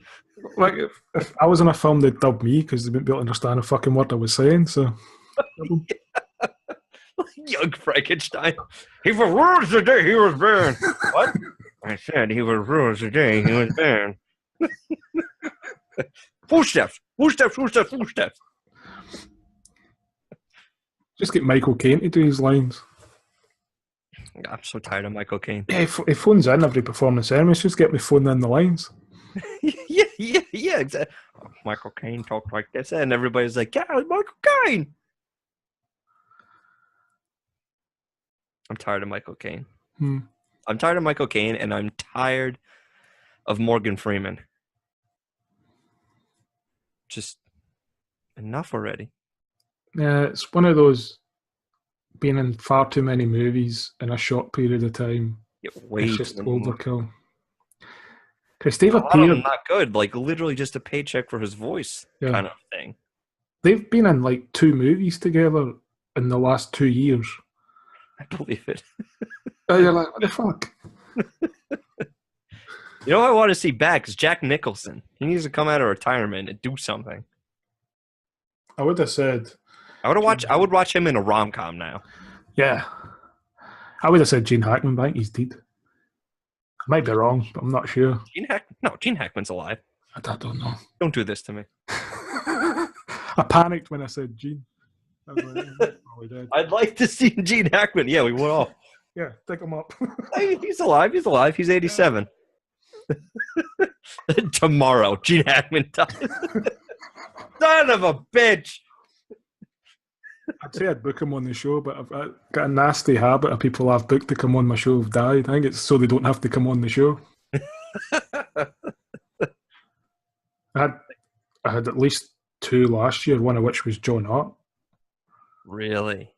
Like, if I was in a film, they'd dub me because they wouldn't be able to understand a fucking word I was saying, so... Yeah. Young Frankenstein. He was rules the day he was born. What? I said he was rules the day he was born. Footsteps. Footsteps. Footsteps. Footsteps. Just get Michael Caine to do his lines. I'm so tired of Michael Caine. Yeah, he phones in every performance anyway. Just get me phoning in the lines. yeah, exactly. Oh, Michael Caine talked like this, and everybody's like, "Yeah, Michael Caine." I'm tired of Michael Caine. I'm tired of Michael Caine, and I'm tired of Morgan Freeman. Just enough already. Yeah, it's one of those being in far too many movies in a short period of time. It's just overkill. Because they've appeared... not good. Like, literally just a paycheck for his voice kind of thing. They've been in, like, 2 movies together in the last 2 years. I believe it. You're like, what the fuck? You know what I want to see back is Jack Nicholson. He needs to come out of retirement and do something. I would have said... I would watch him in a rom-com now. Yeah. I would have said Gene Hackman, but I think he's dead. I might be wrong, but I'm not sure. Gene Hackman's alive. I don't know. Don't do this to me. I panicked when I said Gene. I was like, he's probably dead. I'd like to see Gene Hackman. Yeah, we went off. Yeah, dig him up. He's alive. He's alive. He's 87. Tomorrow, Gene Hackman dies. Son of a bitch. I'd say I'd book him on the show, but I've got a nasty habit of people I've booked to come on my show have died. I think it's so they don't have to come on the show. I had at least 2 last year, one of which was John Hart. Really?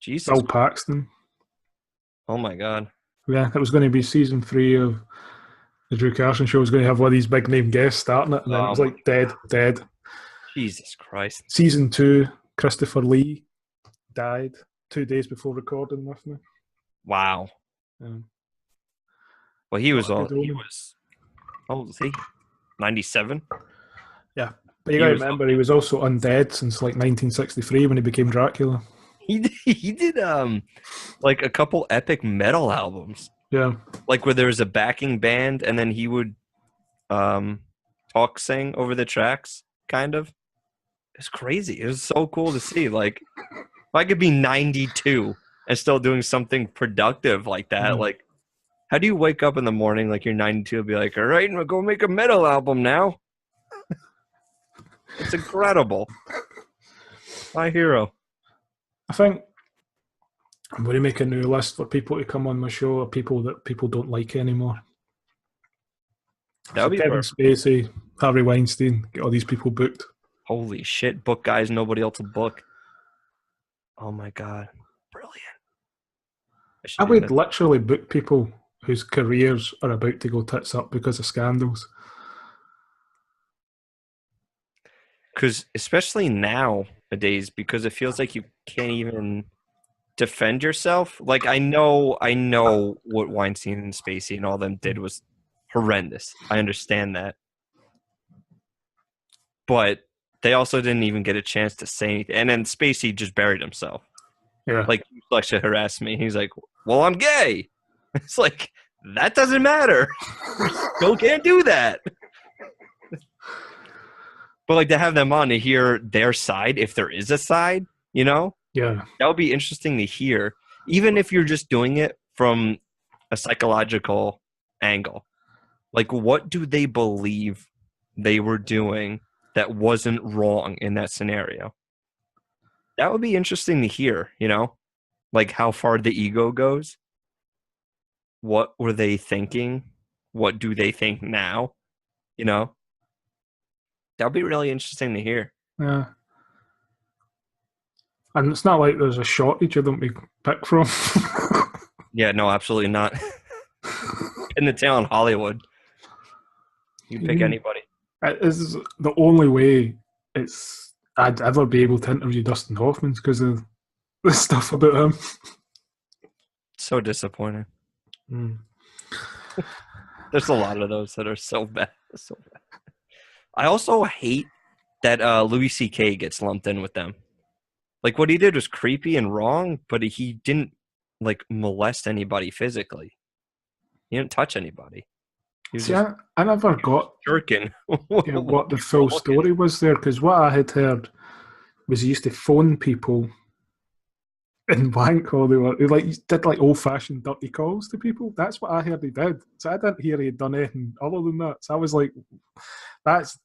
Jesus. Bill Paxton. Oh my God. Yeah, it was going to be season 3 of the Drew Carson show. It was going to have one of these big name guests starting it, and then it was like dead. Jesus Christ. Season 2, Christopher Lee died 2 days before recording with me. Wow. Well, he was how old was he? 97? Yeah. But you got to remember, he was also undead since like 1963 when he became Dracula. He did like a couple epic metal albums. Yeah. Like where there was a backing band and then he would sing over the tracks, kind of. It's crazy. It was so cool to see. Like, if I could be 92 and still doing something productive like that, like, How do you wake up in the morning like you're 92 and be like, all right, we'll go make a metal album now? It's incredible. My hero. I think I'm going to make a new list for people to come on my show, or people that people don't like anymore. That would be Kevin perfect. Spacey, Harvey Weinstein, get all these people booked. Holy shit, book guys nobody else will book. Oh my God. Brilliant. I would literally book people whose careers are about to go tits up because of scandals. Because especially nowadays, because it feels like you can't even defend yourself. Like I know what Weinstein and Spacey and all them did was horrendous. I understand that. But they also didn't even get a chance to say anything. And then Spacey just buried himself. Yeah. Like, you should harass me. He's like, well, I'm gay. It's like, that doesn't matter. You still can't do that. But like to have them on to hear their side, if there is a side, you know? Yeah. That would be interesting to hear. Even if you're just doing it from a psychological angle. Like, what do they believe they were doing that wasn't wrong in that scenario? That would be interesting to hear, you know? Like how far the ego goes. What were they thinking? What do they think now? You know? That would be really interesting to hear. Yeah. And it's not like there's a shortage of them to pick from. Yeah, no, absolutely not. In the town, Hollywood. You pick anybody. It is the only way I'd ever be able to interview Dustin Hoffman because of the stuff about him. So disappointing. Mm. There's a lot of those that are so bad. So bad. I also hate that Louis C.K. gets lumped in with them. Like, what he did was creepy and wrong, but he didn't, like, molest anybody physically. He didn't touch anybody. See, I never got jerking. what the full story was there, because what I had heard was he used to phone people and wank all they were. He did old-fashioned dirty calls to people. That's what I heard he did. So I didn't hear he had done anything other than that. So I was like, that's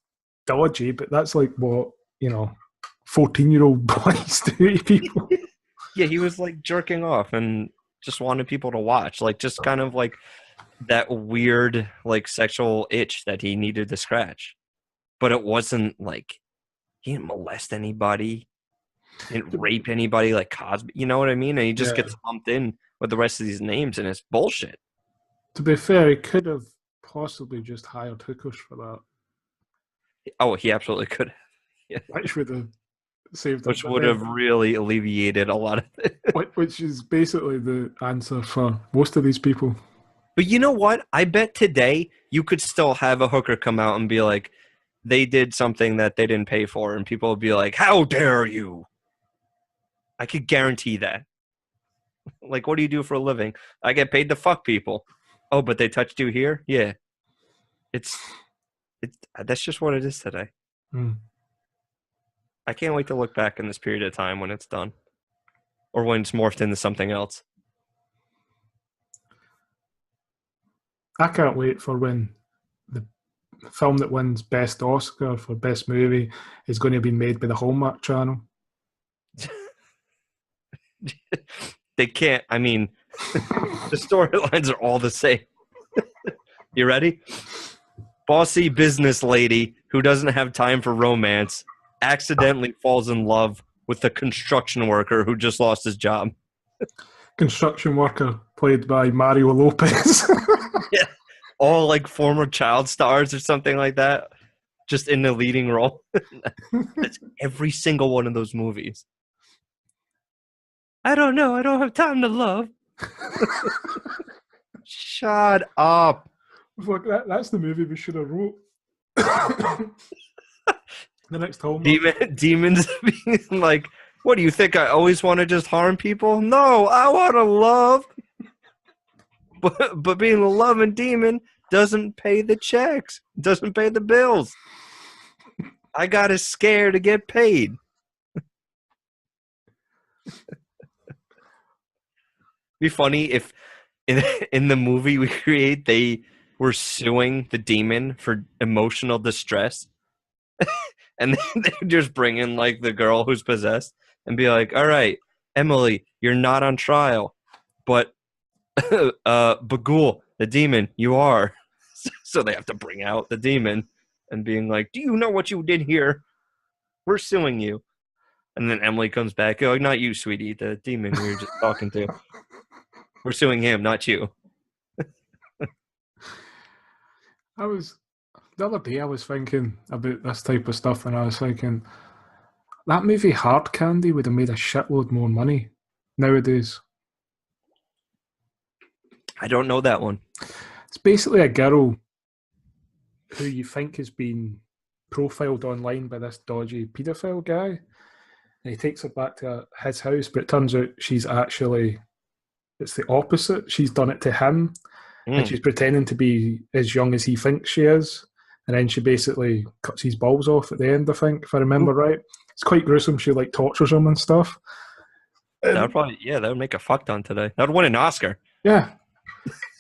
dodgy, but that's like what, 14-year-old boys do to people. Yeah, he was like jerking off and just wanted people to watch. Like, just kind of like that weird, like, sexual itch that he needed to scratch. But it wasn't like, he didn't molest anybody. He didn't rape anybody like Cosby. You know what I mean? And he just gets lumped in with the rest of these names, and it's bullshit. To be fair, he could have possibly just hired hookers for that. Oh, he absolutely could have. Yeah. Which would have saved Which would have really alleviated a lot of it. Which is basically the answer for most of these people. But you know what? I bet today you could still have a hooker come out and be like, they did something that they didn't pay for, and people would be like, how dare you? I could guarantee that. Like, what do you do for a living? I get paid to fuck people. Oh, but they touched you here? Yeah. That's just what it is today. Mm. I can't wait to look back in this period of time when it's done. Or when it's morphed into something else. I can't wait for when the film that wins Best Oscar for Best Movie is going to be made by the Hallmark Channel. They can't. I mean, the storylines are all the same. You ready? Bossy business lady who doesn't have time for romance accidentally falls in love with a construction worker who just lost his job. Construction worker played by Mario Lopez. Yeah. All like former child stars or something like that. Just in the leading role. That's every single one of those movies. I don't know. I don't have time to love. Shut up. Look, that's the movie we should have wrote. The next Hallmark. Demons being like, what do you think? I always want to just harm people? No, I want to love. But being a loving demon doesn't pay the checks, doesn't pay the bills. I got to scare to get paid. Be funny if in the movie we create, they were suing the demon for emotional distress. And then they just bring in like the girl who's possessed and be like, all right, Emily, you're not on trial, but Bagul, the demon, you are. So they have to bring out the demon and being like, do you know what you did here? We're suing you. And then Emily comes back, oh, not you, sweetie, the demon we were just talking to. We're suing him, not you. The other day I was thinking about this type of stuff, and I was thinking that movie Hard Candy would have made a shitload more money nowadays. I don't know that one. It's basically a girl who you think has been profiled online by this dodgy paedophile guy, and he takes her back to his house, but it turns out it's the opposite. She's done it to him, and she's pretending to be as young as he thinks she is, and then she basically cuts his balls off at the end, I think, if I remember right. It's quite gruesome. She like tortures him and stuff. That would make a fuck ton today. That would win an Oscar. Yeah.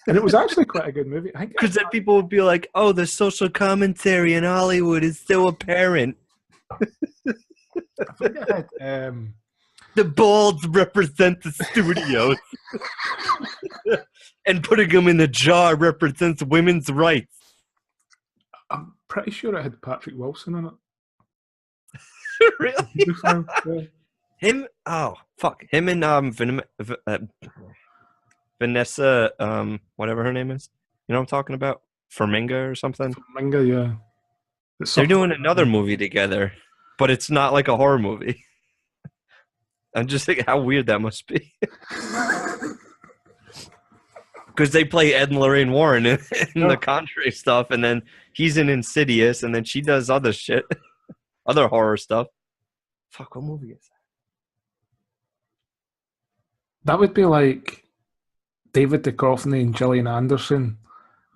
And it was actually quite a good movie. Because then people would be like, oh, the social commentary in Hollywood is so apparent. I think it had, the balls represent the studios. And putting them in the jar represents women's rights. I'm pretty sure it had Patrick Wilson in it. Really? Yeah. Him? Oh, fuck. Him and Vanessa, whatever her name is. You know what I'm talking about? Firminga or something? Firminga, yeah. They're doing another movie together, but it's not like a horror movie. I'm just thinking how weird that must be. Because they play Ed and Lorraine Warren in the Conjuring stuff, and then he's in Insidious, and then she does other shit. Other horror stuff. Fuck, what movie is that? That would be like David Duchovny and Gillian Anderson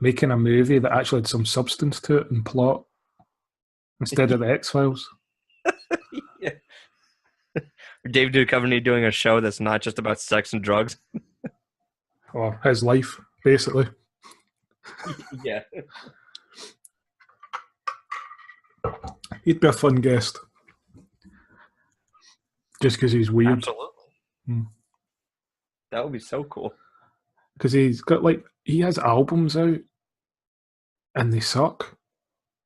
making a movie that actually had some substance to it and plot instead of the X-Files. Yeah. David Duchovny doing a show that's not just about sex and drugs. Or his life, basically. Yeah. He'd be a fun guest. Just because he's weird. Absolutely. That would be so cool. Because he has albums out and they suck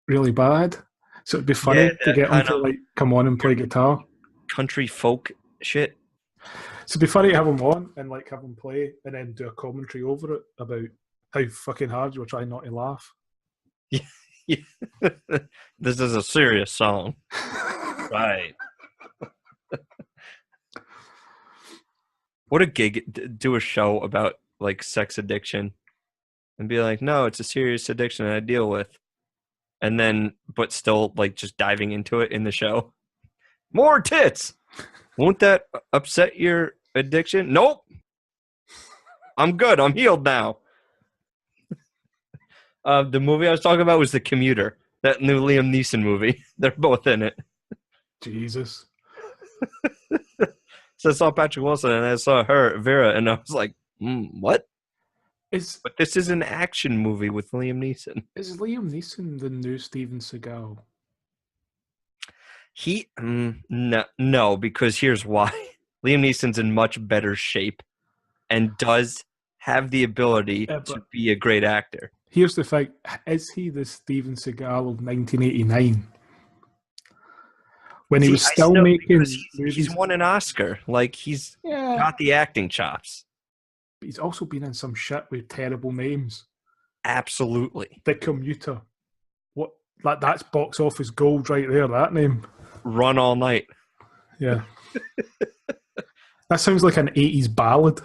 really bad. So it'd be funny to get him to come on and play guitar. Country folk shit. So it'd be funny to have him on and have him play and then do a commentary over it about how fucking hard you were trying not to laugh. Yeah. This is a serious song. Right. What a gig. Do a show about sex addiction and be like, no, it's a serious addiction I deal with. And then, but still just diving into it in the show. More tits. Won't that upset your addiction? Nope. I'm good. I'm healed now. The movie I was talking about was The Commuter, that new Liam Neeson movie. They're both in it. Jesus. So I saw Patrick Wilson and I saw Vera, and I was like, what? But this is an action movie with Liam Neeson. Is Liam Neeson the new Steven Seagal? No, because here's why. Liam Neeson's in much better shape and does have the ability to be a great actor. Here's the thing. Is he the Steven Seagal of 1989? When he was still making movies. He's won an Oscar. He's got the acting chops. But he's also been in some shit with terrible names. Absolutely. The Commuter. What? That's box office gold right there, that name. Run All Night. Yeah. That sounds like an 80s ballad.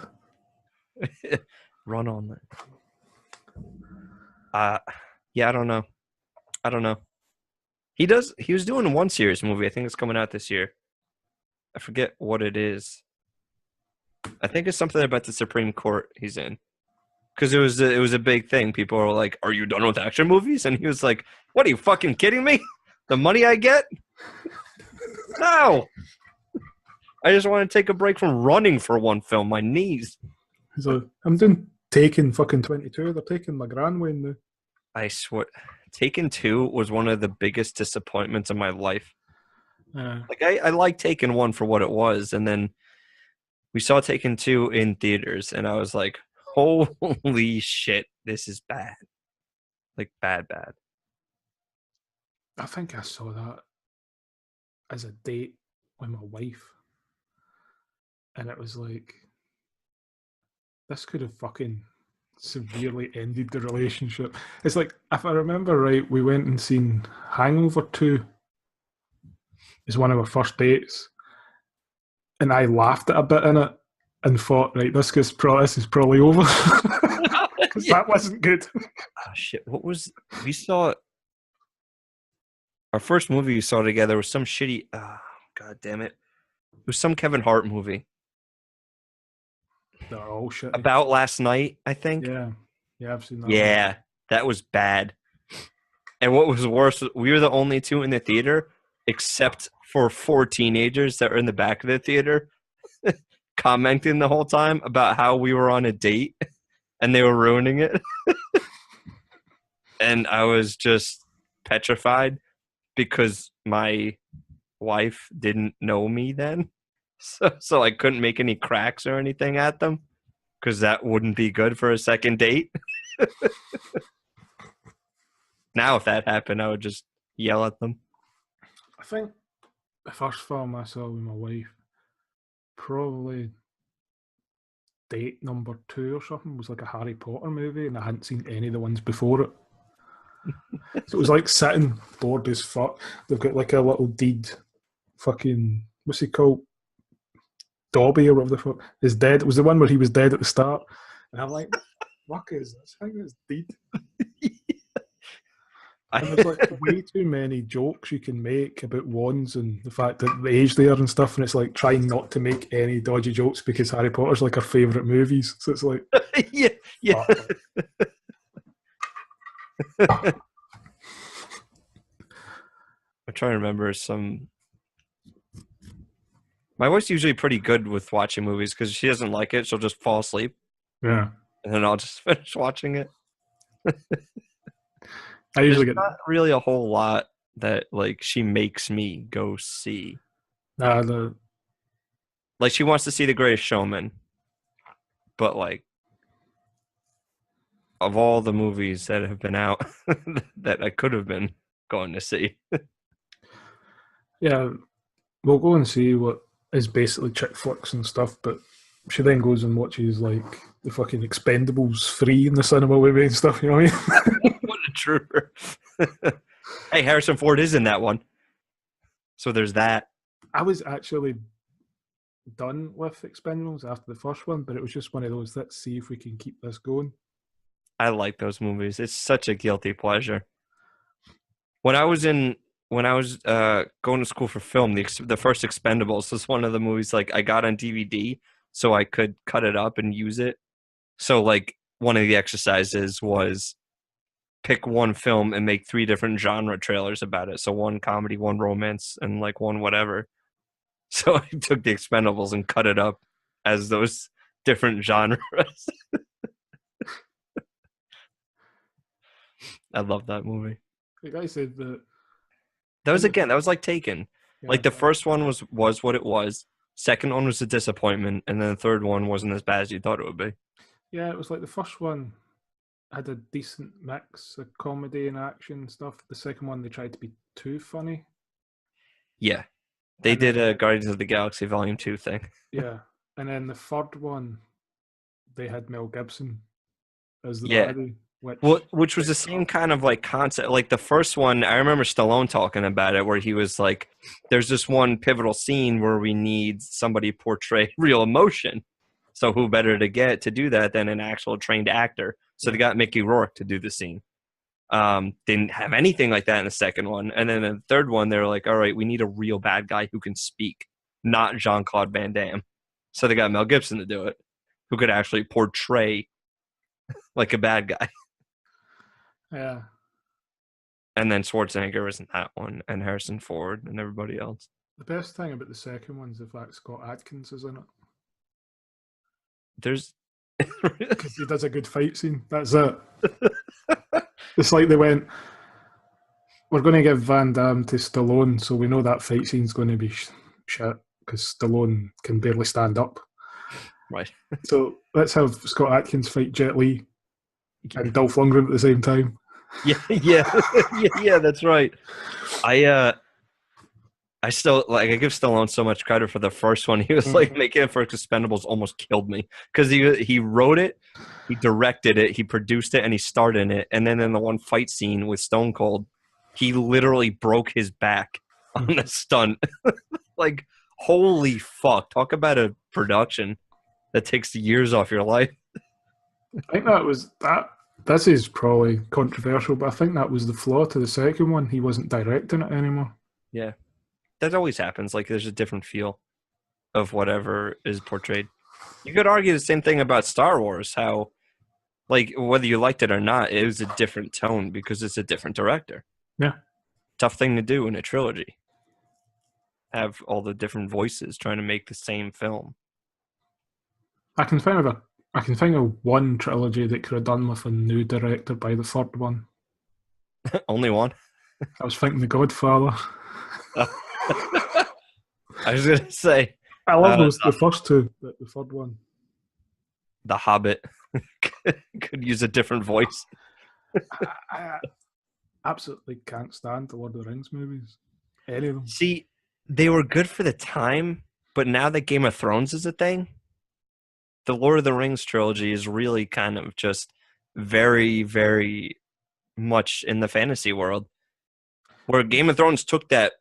Run All Night. Yeah, I don't know. He was doing one serious movie. I think it's coming out this year. I forget what it is. I think it's something about the Supreme Court he's in. Because it was a big thing. People were like, are you done with action movies? And he was like, what, are you fucking kidding me? The money I get? No. I just want to take a break from running for one film. My knees. So I'm doing Taken fucking 22. They're taking my Grand Wayne now. I swear, Taken 2 was one of the biggest disappointments of my life. Like I like Taken 1 for what it was, and then we saw Taken 2 in theaters, and I was like, holy shit, this is bad. Like, bad. I think I saw that as a date with my wife. And it was like, this could have fucking severely ended the relationship. It's like, if I remember right, we went and seen Hangover 2 as one of our first dates. And I laughed at a bit in it and thought, right, this is probably over. Because that wasn't good. Oh, shit. We saw, our first movie we saw together was some shitty, god damn it. It was some Kevin Hart movie. They're all shit. About Last Night, I think. Yeah, I've seen that. Yeah, that was bad. And what was worse, we were the only two in the theater, except for 4 teenagers that were in the back of the theater, commenting the whole time about how we were on a date, and they were ruining it. And I was just petrified because my wife didn't know me then. So I couldn't make any cracks or anything at them because that wouldn't be good for a second date. Now, if that happened, I would just yell at them. I think the first film I saw with my wife, probably date number 2 or something, was like a Harry Potter movie, and I hadn't seen any of the ones before it. So it was like sitting bored as fuck. They've got like a little deed, fucking, what's he called? Dobby or whatever the fuck is dead. It was the one where he was dead at the start, and I'm like, "What is this? I think it's deed." And there's like way too many jokes you can make about wands and the fact that the age they are and stuff, and it's like trying not to make any dodgy jokes because Harry Potter's like our favourite movies. So it's like, yeah. I'm trying to remember some. My wife's usually pretty good with watching movies because she doesn't like it. She'll just fall asleep. Yeah. And then I'll just finish watching it. I usually get not really a whole lot that like she makes me go see. Like she wants to see The Greatest Showman, but like of all the movies that have been out that I could have been going to see. Yeah, we'll go and see what is basically chick flicks and stuff, but she then goes and watches like the fucking Expendables 3 in the cinema with me and stuff, you know what I mean? What a trooper. Hey, Harrison Ford is in that one. So there's that. I was actually done with Expendables after the first one, but it was just one of those, let's see if we can keep this going. I like those movies. It's such a guilty pleasure. When I was going to school for film, the first Expendables was one of the movies like I got on DVD so I could cut it up and use it. So like one of the exercises was pick one film and make 3 different genre trailers about it. So 1 comedy, 1 romance, and like 1 whatever. So I took the Expendables and cut it up as those different genres. I love that movie. The guy said that that was like Taken. Yeah. Like the first one was what it was. Second one was a disappointment, and then the third one wasn't as bad as you thought it would be. Yeah, it was like the first one had a decent mix of comedy and action and stuff. The second one, they tried to be too funny. Yeah. They did a Guardians of the Galaxy Volume 2 thing. Yeah. And then the third one, they had Mel Gibson as the baddie. Which was the same kind of like concept. Like the first one, I remember Stallone talking about it, where he was like, there's this one pivotal scene where we need somebody to portray real emotion. So who better to get to do that than an actual trained actor? So they got Mickey Rourke to do the scene. Didn't have anything like that in the second one. And then in the third one, they were like, all right, we need a real bad guy who can speak, not Jean-Claude Van Damme. So they got Mel Gibson to do it, who could actually portray like a bad guy. Yeah. And then Schwarzenegger was in that one, and Harrison Ford, and everybody else. The best thing about the second one is the fact Scott Adkins is in it. because he does a good fight scene. That's it. It's like they went, we're going to give Van Damme to Stallone, so we know that fight scene's going to be shit because Stallone can barely stand up. Right. So let's have Scott Adkins fight Jet Li and Dolph Lundgren at the same time. Yeah, that's right. I still like. I give Stallone so much credit for the first one. He was like making it for Expendables almost killed me because he wrote it, he directed it, he produced it, and he starred in it. And then in the one fight scene with Stone Cold, he literally broke his back on the stunt. Like, holy fuck! Talk about a production that takes years off your life. I think that was that. This is probably controversial, but I think that was the flaw to the second one. He wasn't directing it anymore. Yeah. That always happens. Like, there's a different feel of whatever is portrayed. You could argue the same thing about Star Wars, how, like, whether you liked it or not, it was a different tone because it's a different director. Yeah. Tough thing to do in a trilogy. Have all the different voices trying to make the same film. I can think of one trilogy that could have done with a new director by the third one. Only one? I was thinking The Godfather. I was going to say. I love the first two, but the third one. The Hobbit could use a different voice. I absolutely can't stand the Lord of the Rings movies. Any of them. See, they were good for the time, but now that Game of Thrones is a thing, the Lord of the Rings trilogy is really kind of just very, very much in the fantasy world. Where Game of Thrones took that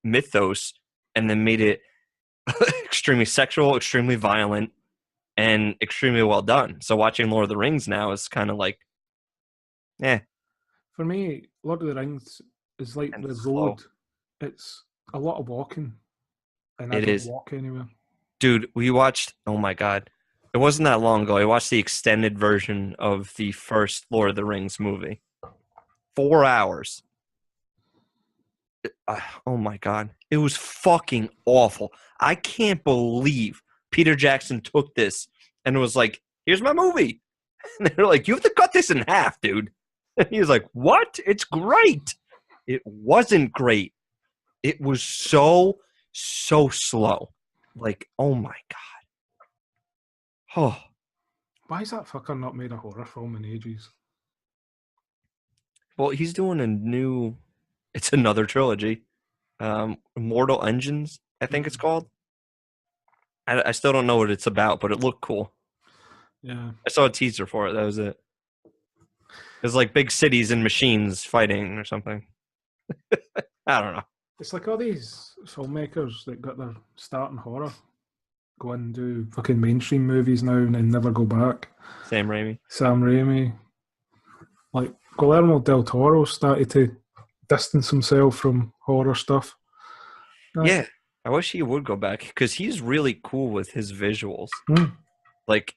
mythos and then made it extremely sexual, extremely violent, and extremely well done. So watching Lord of the Rings now is kind of like, For me, Lord of the Rings is like and the slow. road. It's a lot of walking, and I It don't is. walk anywhere. Dude, we watched, oh my God. It wasn't that long ago. I watched the extended version of the first Lord of the Rings movie. 4 hours. Oh my God. It was fucking awful. I can't believe Peter Jackson took this and was like, here's my movie. And they're like, you have to cut this in half, dude. And he was like, what? It's great. It wasn't great. It was so slow. Like, oh my God. Oh. Why is that fucker not made a horror film in ages? Well, he's doing it's another trilogy. Mortal Engines, I think it's called. I still don't know what it's about, but it looked cool. Yeah. I saw a teaser for it. That was it. It was like big cities and machines fighting or something. I don't know. It's like all these filmmakers that got their start in horror go and do fucking mainstream movies now and then never go back. Sam Raimi. Like Guillermo del Toro started to distance himself from horror stuff. Yeah, I wish he would go back because he's really cool with his visuals. Like,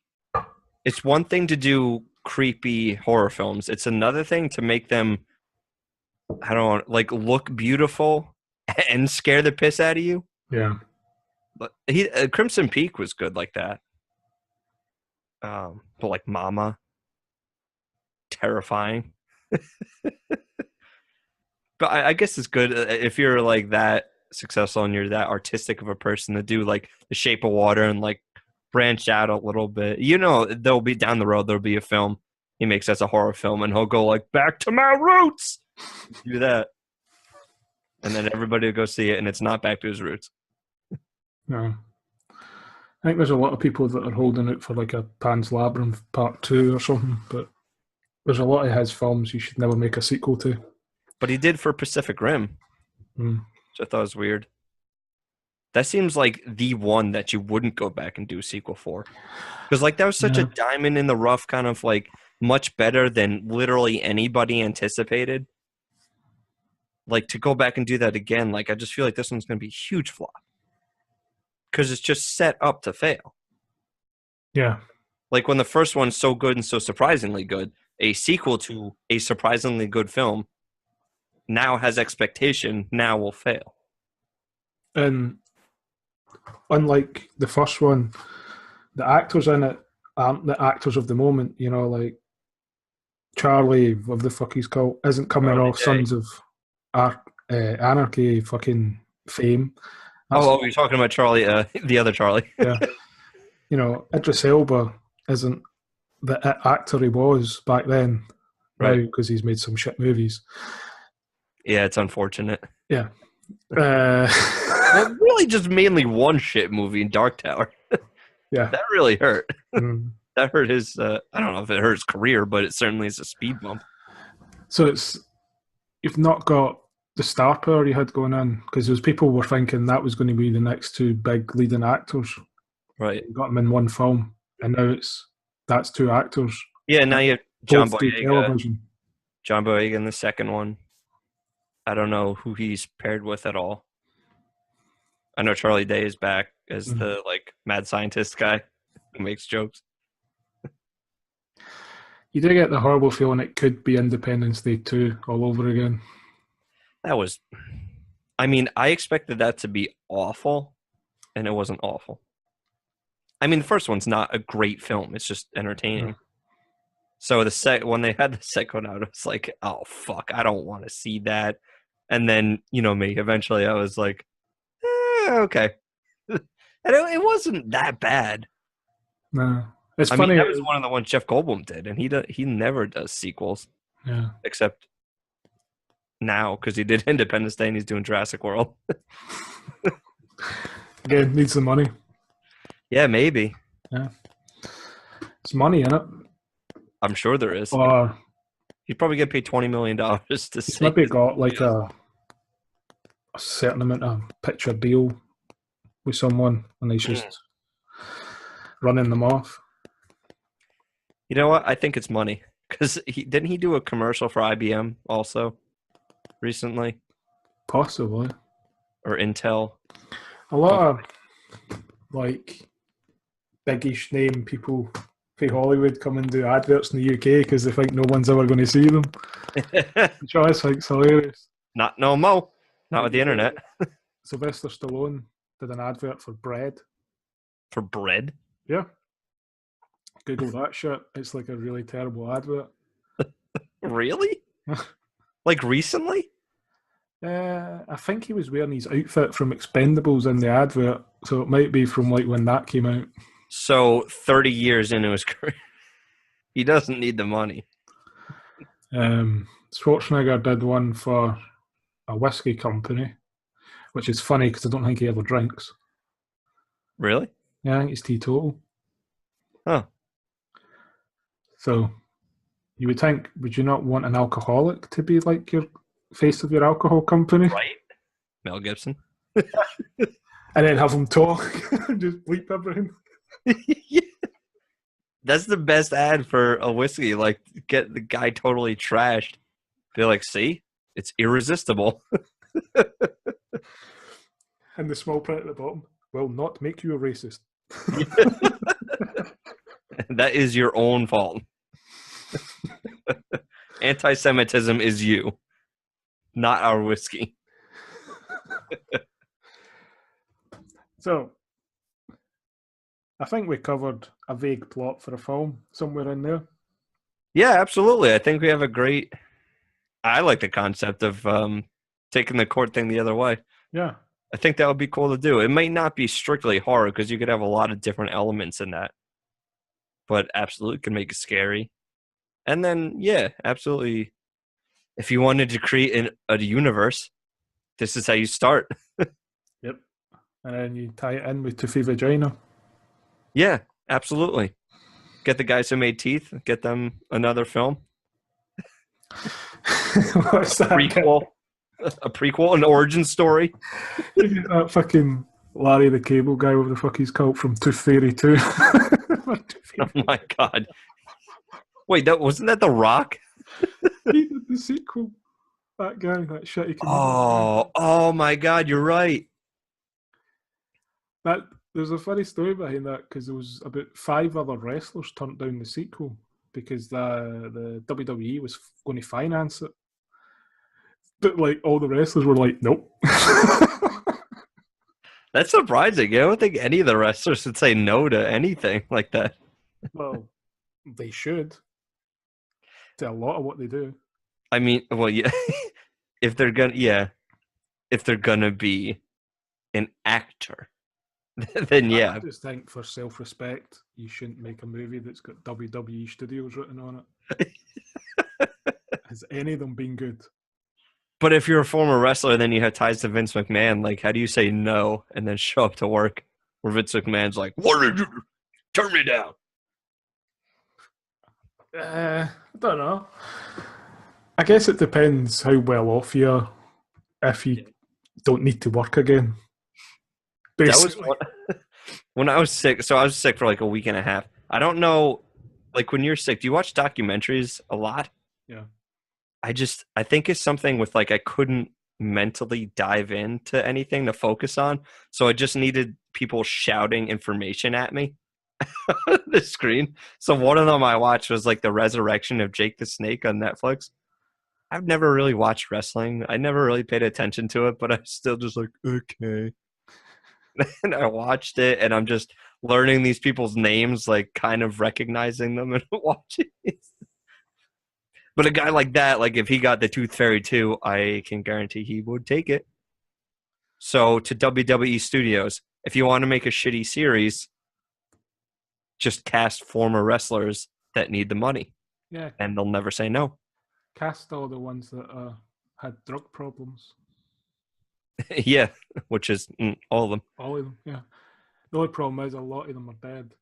it's one thing to do creepy horror films. It's another thing to make them, I don't know, like look beautiful and scare the piss out of you. Yeah. But Crimson Peak was good like that. But like Mama, terrifying. But I guess it's good if you're like that successful and you're that artistic of a person to do like The Shape of Water and like branch out a little bit. You know, there'll be down the road, there'll be a film he makes as a horror film and he'll go like, back to my roots. Do that. And then everybody will go see it and it's not back to his roots. No. I think there's a lot of people that are holding out for like a Pan's Labyrinth Part 2 or something, but there's a lot of his films you should never make a sequel to. But he did for Pacific Rim, which I thought was weird. That seems like the one that you wouldn't go back and do a sequel for. Because like that was such a diamond in the rough, kind of like much better than literally anybody anticipated. Like to go back and do that again, like I just feel like this one's going to be a huge flop. Because it's just set up to fail. Yeah. Like when the first one's so good and so surprisingly good, a sequel to a surprisingly good film now has expectation, now will fail. And unlike the first one, the actors in it aren't the actors of the moment. You know, like Charlie, what the fuck he's called, isn't coming Charlie off Day. Sons of Anarchy fucking fame. You're talking about Charlie, the other Charlie. Yeah. You know, Idris Elba isn't the actor he was back then, right? Now, because he's made some shit movies. Yeah, it's unfortunate. Yeah. Well, really just mainly one shit movie in Dark Tower. Yeah. That really hurt. Mm. That hurt his, I don't know if it hurt his career, but it certainly is a speed bump. So you've not got the star power you had going in, because those people were thinking that was going to be the next two big leading actors. Right. You got them in one film, and now that's two actors. Yeah, now you have John Boyega. Television. John Boyega in the second one. I don't know who he's paired with at all. I know Charlie Day is back as the mad scientist guy who makes jokes. You do get the horrible feeling it could be Independence Day 2 all over again. I expected that to be awful, and it wasn't awful. I mean, the first one's not a great film. It's just entertaining. Yeah. So when they had the second out, I was like, oh, fuck, I don't want to see that. And then, you know me, eventually I was like, okay. And it wasn't that bad. No. It's funny. That was one of the ones Jeff Goldblum did, and he never does sequels. Yeah. Except now, because he did Independence Day and he's doing Jurassic World. Again, needs the money. Yeah, maybe. Yeah. It's money in it. I'm sure there is. You'd probably get paid $20 million to see. Maybe got like a certain amount of picture deal with someone, and he's just running them off. You know what? I think it's money, because didn't he do a commercial for IBM also recently? Possibly. Or Intel. A lot of biggish name people from Hollywood come and do adverts in the UK because they think no one's ever going to see them. Which I think's hilarious. Not no more. Not with the internet. Sylvester Stallone did an advert for bread. For bread? Yeah. Google that shit. It's like a really terrible advert. Really? Like recently? I think he was wearing his outfit from Expendables in the advert, so it might be from when that came out. So 30 years into his career, he doesn't need the money. Schwarzenegger did one for a whiskey company, which is funny because I don't think he ever drinks. Really? Yeah, I think he's teetotal. Huh. So you would think, would you not want an alcoholic to be like your face of your alcohol company? Right. Mel Gibson. And then have him talk. Just bleep everything. Yeah. That's the best ad for a whiskey. Get the guy totally trashed. Be like, see? It's irresistible. And the small print at the bottom will not make you a racist. That is your own fault. Anti-Semitism is you, not our whiskey. So, I think we covered a vague plot for a film somewhere in there. Yeah, absolutely. I think we have I like the concept of taking the court thing the other way. Yeah. I think that would be cool to do. It might not be strictly horror because you could have a lot of different elements in that. But absolutely can make it scary. And then, yeah, absolutely. If you wanted to create a universe, this is how you start. Yep. And then you tie it in with Toothy Vagina. Yeah, absolutely. Get the guys who made Teeth, get them another film. What's that? A prequel, an origin story. That fucking Larry the Cable Guy, what the fuck he's called, from Tooth Fairy 2. Oh my god. Wait, wasn't that The Rock? He did the sequel. That guy, that shitty comedian. Oh my god, you're right. There's a funny story behind that because there was about 5 other wrestlers turned down the sequel because the WWE was going to finance it. But all the wrestlers were like, nope. That's surprising. I don't think any of the wrestlers would say no to anything like that. Well, they should. To a lot of what they do. I mean, well, yeah. If they're gonna be an actor, then yeah. I just think for self-respect, you shouldn't make a movie that's got WWE Studios written on it. Has any of them been good? But if you're a former wrestler, then you have ties to Vince McMahon. Like, how do you say no and then show up to work where Vince McMahon's like, "What did you do? Turn me down"? I don't know. I guess it depends how well off you are if you don't need to work again. Basically. That was when I was sick. So I was sick for like a week and a half. I don't know, like when you're sick, do you watch documentaries a lot? Yeah. I think it's something with like I couldn't mentally dive into anything to focus on. So I just needed people shouting information at me the screen. So one of them I watched was like the resurrection of Jake the Snake on Netflix. I've never really watched wrestling. I never really paid attention to it, but I'm still just like, okay. And I watched it and I'm just learning these people's names, like kind of recognizing them and watching it. But a guy like that, like if he got the Tooth Fairy 2, I can guarantee he would take it. So to WWE Studios, if you want to make a shitty series, just cast former wrestlers that need the money. Yeah. And they'll never say no. Cast all the ones that had drug problems. Yeah, which is all of them. All of them, yeah. The only problem is a lot of them are dead.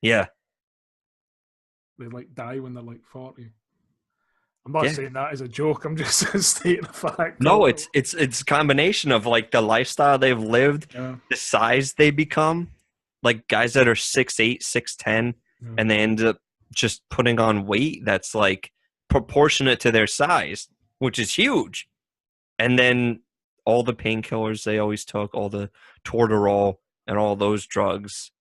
Yeah. They like die when they're like 40. I'm not saying that as a joke. I'm just stating the fact. No, it's a combination of like the lifestyle they've lived, the size they become, like guys that are 6'8", 6'10", and they end up just putting on weight that's like proportionate to their size, which is huge. And then all the painkillers they always took, all the Toradol and all those drugs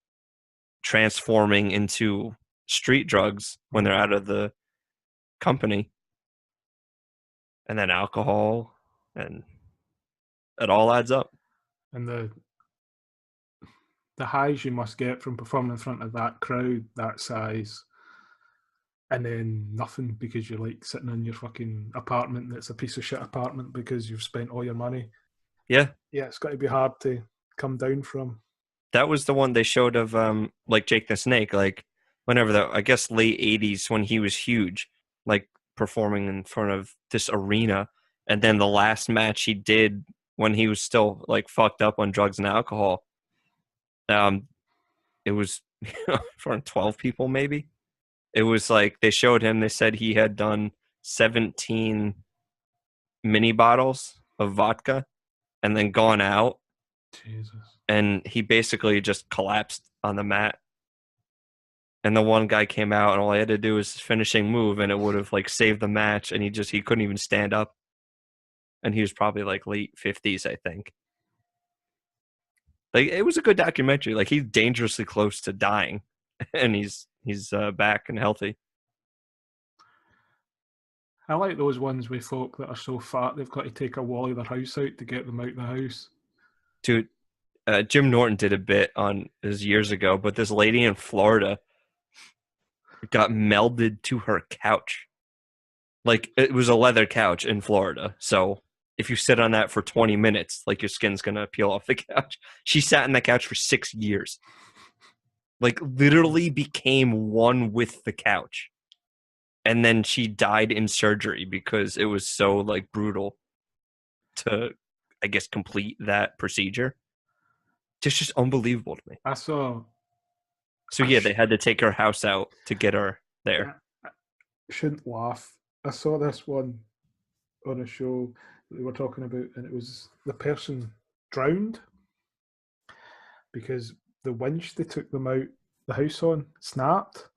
transforming into street drugs when they're out of the company. And then alcohol, and it all adds up. And the highs you must get from performing in front of that crowd, that size, and then nothing because you're like sitting in your fucking apartment that's a piece of shit apartment because you've spent all your money. Yeah. Yeah, it's got to be hard to come down from. That was the one they showed of like Jake the Snake, like whenever I guess late 80s when he was huge, like performing in front of this arena. And then the last match he did when he was still like fucked up on drugs and alcohol, it was in front of 12 people maybe. It was like they showed him, they said he had done 17 mini bottles of vodka and then gone out. Jesus. And he basically just collapsed on the mat. And the one guy came out, and all he had to do was his finishing move, and it would have like saved the match. And he couldn't even stand up. And he was probably like late 50s, I think. Like it was a good documentary. Like he's dangerously close to dying, and he's back and healthy. I like those ones with folk that are so fat they've got to take a wall of their house out to get them out of the house. Dude, Jim Norton did a bit on this years ago, but this lady in Florida got melded to her couch. Like it was a leather couch in Florida. So if you sit on that for 20 minutes, like your skin's going to peel off the couch. She sat on the couch for 6 years. Like literally became one with the couch. And then she died in surgery because it was so like brutal to, I guess, complete that procedure. Just unbelievable to me. I saw. So yeah, they had to take her house out to get her there. I shouldn't laugh. I saw this one on a show that they were talking about, and it was the person drowned because the winch they took them out the house on snapped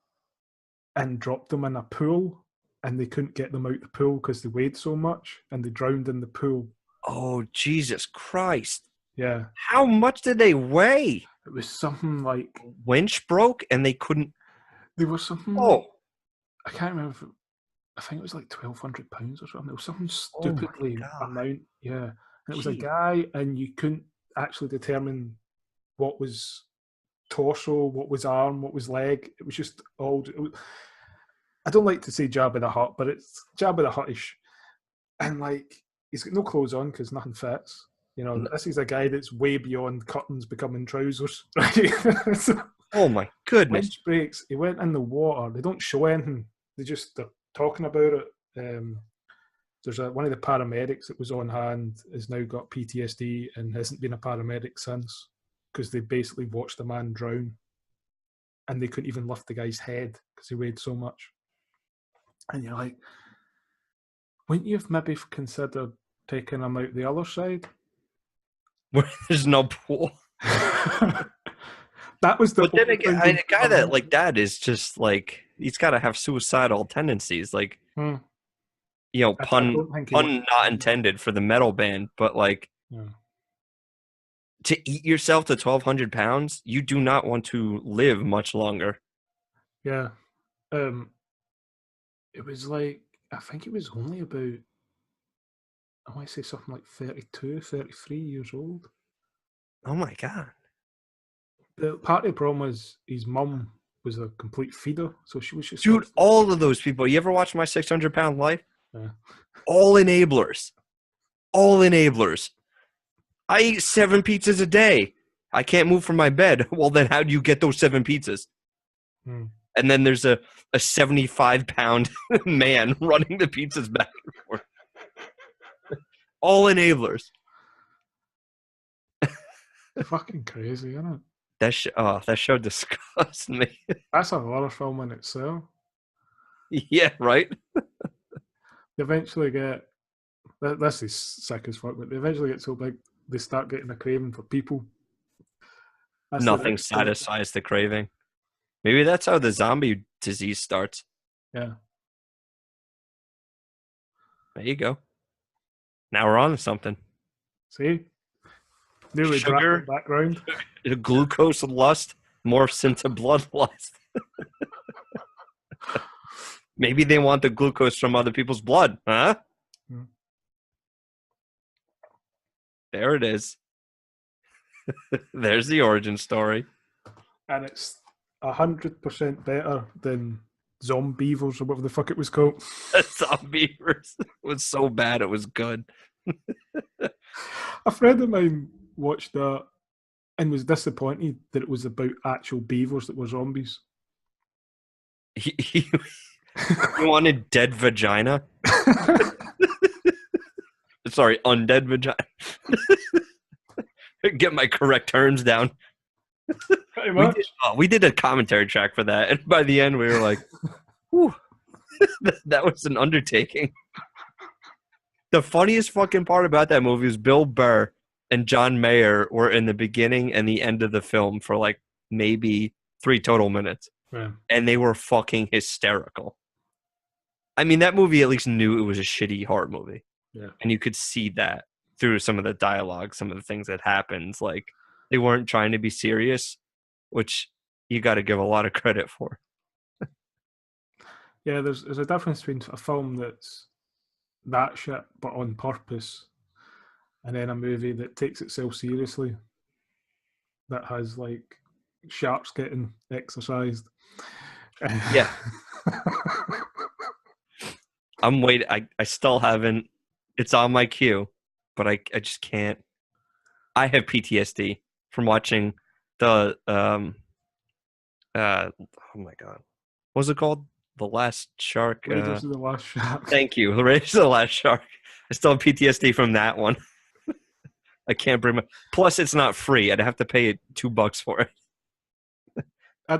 and dropped them in a pool, and they couldn't get them out the pool because they weighed so much, and they drowned in the pool. Oh, Jesus Christ. Yeah. How much did they weigh? It was something like... winch broke and they couldn't... They were something... Oh. I can't remember. I think it was like £1,200 or something. It was something stupidly amount. Yeah. And it was a guy, and you couldn't actually determine what was torso, what was arm, what was leg. It was just all. I don't like to say Jabba the Hutt, but it's Jabba the Huttish. And like, he's got no clothes on because nothing fits. You know, this is a guy that's way beyond curtains becoming trousers. Right? So, oh my goodness! winch breaks. He went in the water. They don't show anything. They're talking about it. There's one of the paramedics that was on hand has now got PTSD and hasn't been a paramedic since because they basically watched the man drown, and they couldn't even lift the guy's head because he weighed so much. And you're like, wouldn't you have maybe considered taking him out the other side? Where there's no pool. That was the. But then again, a guy that like that is just like he's got to have suicidal tendencies. Like, you know, pun not intended for the metal band, but like to eat yourself to 1,200 pounds, you do not want to live much longer. Yeah, it was like I think it was only about. I want to say something like 32, 33 years old. Oh my God. The part of the problem was his mum was a complete feeder, so she was just... Dude, all of those people. You ever watch My 600-Pound Life? Yeah. All enablers. All enablers. I eat 7 pizzas a day. I can't move from my bed. Well, then how do you get those 7 pizzas? And then there's a 75-pound man running the pizzas back and forth. All enablers. Fucking crazy, isn't it? That show disgusts me. That's a horror film in itself. Yeah, right? They eventually get... This is sick as fuck, but they eventually get so big, they start getting a craving for people. Nothing satisfies the craving. Maybe that's how the zombie disease starts. Yeah. There you go. Now we're on to something. See? Nearly Sugar, background. Glucose lust morphs into bloodlust. Maybe they want the glucose from other people's blood, huh? There it is. There's the origin story. And it's 100% better than Zombievers or whatever the fuck it was called. Zombievers was so bad it was good. A friend of mine watched that and was disappointed that it was about actual beavers that were zombies. You wanted dead vagina? Sorry, undead vagina. Get my correct terms down. We did a commentary track for that, and by the end we were like, whew, that was an undertaking. The funniest fucking part about that movie is Bill Burr and John Mayer were in the beginning and the end of the film for like maybe 3 total minutes. Yeah. And they were fucking hysterical. I mean, that movie at least knew it was a shitty horror movie. Yeah. And you could see that through some of the dialogue, some of the things that happens. Like, they weren't trying to be serious, which you got to give a lot of credit for. Yeah, there's a difference between a film that's that shit but on purpose and then a movie that takes itself seriously, that has like sharks getting exercised. Yeah. I'm waiting. I still haven't. It's on my queue, but I just can't. I have PTSD from watching the oh my God, what was it called? The Last Shark. Raiders of the Last Shark. Thank you, The Raiders of the Last Shark. I still have PTSD from that one. I can't bring my. Plus, it's not free. I'd have to pay $2 for it. I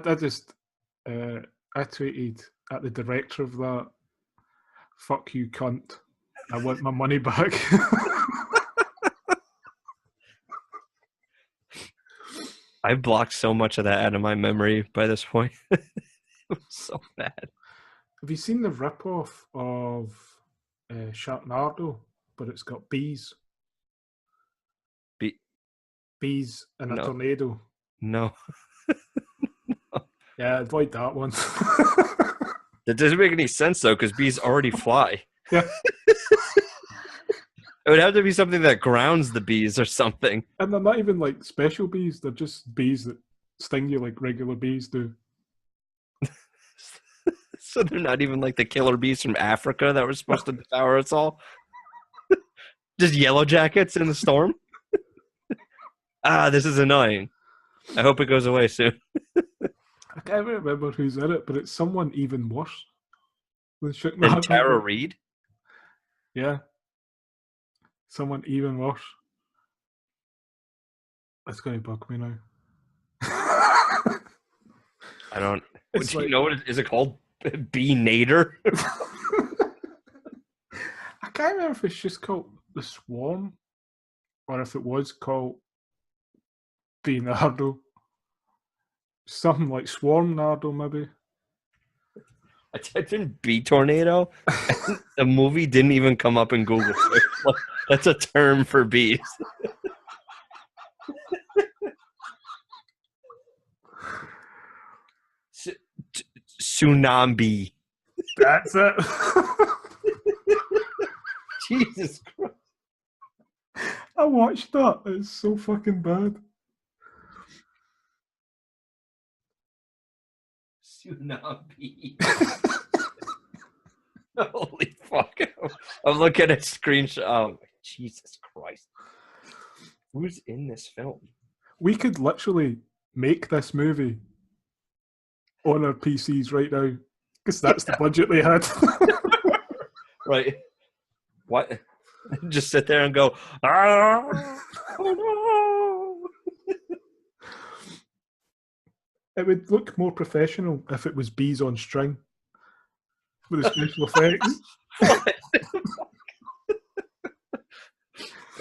tweeted at the director of that, "Fuck you, cunt. I want my money back." I blocked so much of that out of my memory by this point. It was so bad. Have you seen the rip-off of Sharknado, but it's got bees? Bees in a tornado. No. Yeah, avoid that one. That doesn't make any sense, though, because bees already fly. Yeah. It would have to be something that grounds the bees or something. And they're not even like special bees. They're just bees that sting you like regular bees do. So they're not even like the killer bees from Africa that were supposed to devour us all? Just yellow jackets in the storm? This is annoying. I hope it goes away soon. I can't remember who's in it, but it's someone even worse than And Tara Reid? Yeah. Someone even worse. That's going to bug me now. I don't... It's Do you like- know what is it called? Bee Nader? I can't remember if it's just called The Swarm or if it was called Titnardo. Something like Swarm Nardo, maybe. I typed in bee tornado, and the movie didn't even come up in Google search. Like, that's a term for bees. Tsunami. That's it. Jesus Christ. I watched that. It's so fucking bad. Tsunami. Holy fuck. I'm looking at screenshot. Oh, Jesus Christ. Who's in this film? We could literally make this movie on our PCs right now because that's the budget they had. Right. What? Just sit there and go, oh no. It would look more professional if it was bees on string with the special effects.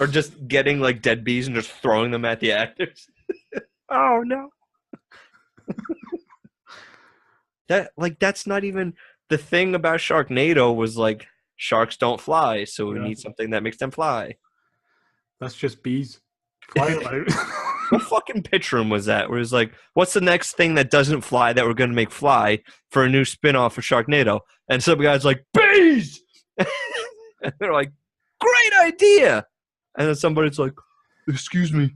Or just getting like dead bees and just throwing them at the actors. Oh no. That's not even the thing about Sharknado was like sharks don't fly, so we need something that makes them fly. That's just bees flying out. What fucking pitch room was that? Where it was like, what's the next thing that doesn't fly that we're going to make fly for a new spin-off of Sharknado? And some guy's like, bees! And they're like, great idea! And then somebody's like, excuse me,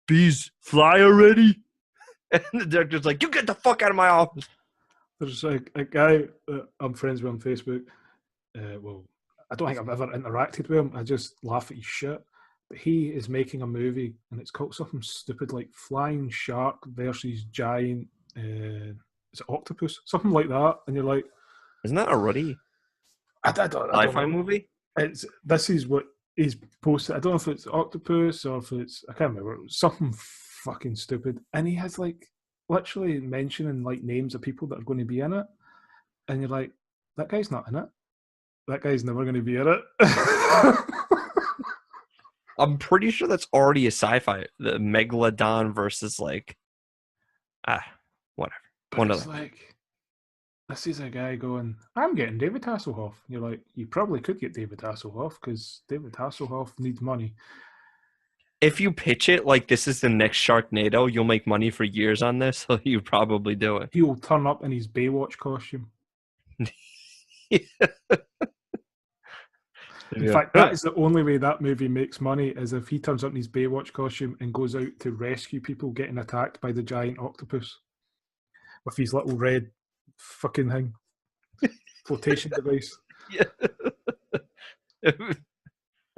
bees fly already? And the director's like, you get the fuck out of my office. There's a guy that I'm friends with on Facebook. Well, I don't think I've ever interacted with him. I just laugh at his shit. But he is making a movie, and it's called something stupid like Flying Shark versus Giant. Is it Octopus? Something like that. And you're like, isn't that already I don't sci-fi know. movie? This is what he's posted. I don't know if it's Octopus or if it's, I can't remember. It was something fucking stupid. And he has like literally mentioning like names of people that are going to be in it. And you're like, that guy's not in it. That guy's never going to be in it. I'm pretty sure that's already a sci-fi. The Megalodon versus like, whatever. But it's like, this is a guy going, I'm getting David Hasselhoff. And you're like, you probably could get David Hasselhoff because David Hasselhoff needs money. If you pitch it like this is the next Sharknado, you'll make money for years on this, so you probably do it. He will turn up in his Baywatch costume. In fact, that is the only way that movie makes money, is if he turns up in his Baywatch costume and goes out to rescue people getting attacked by the giant octopus with his little red fucking thing. Flotation device. Yeah.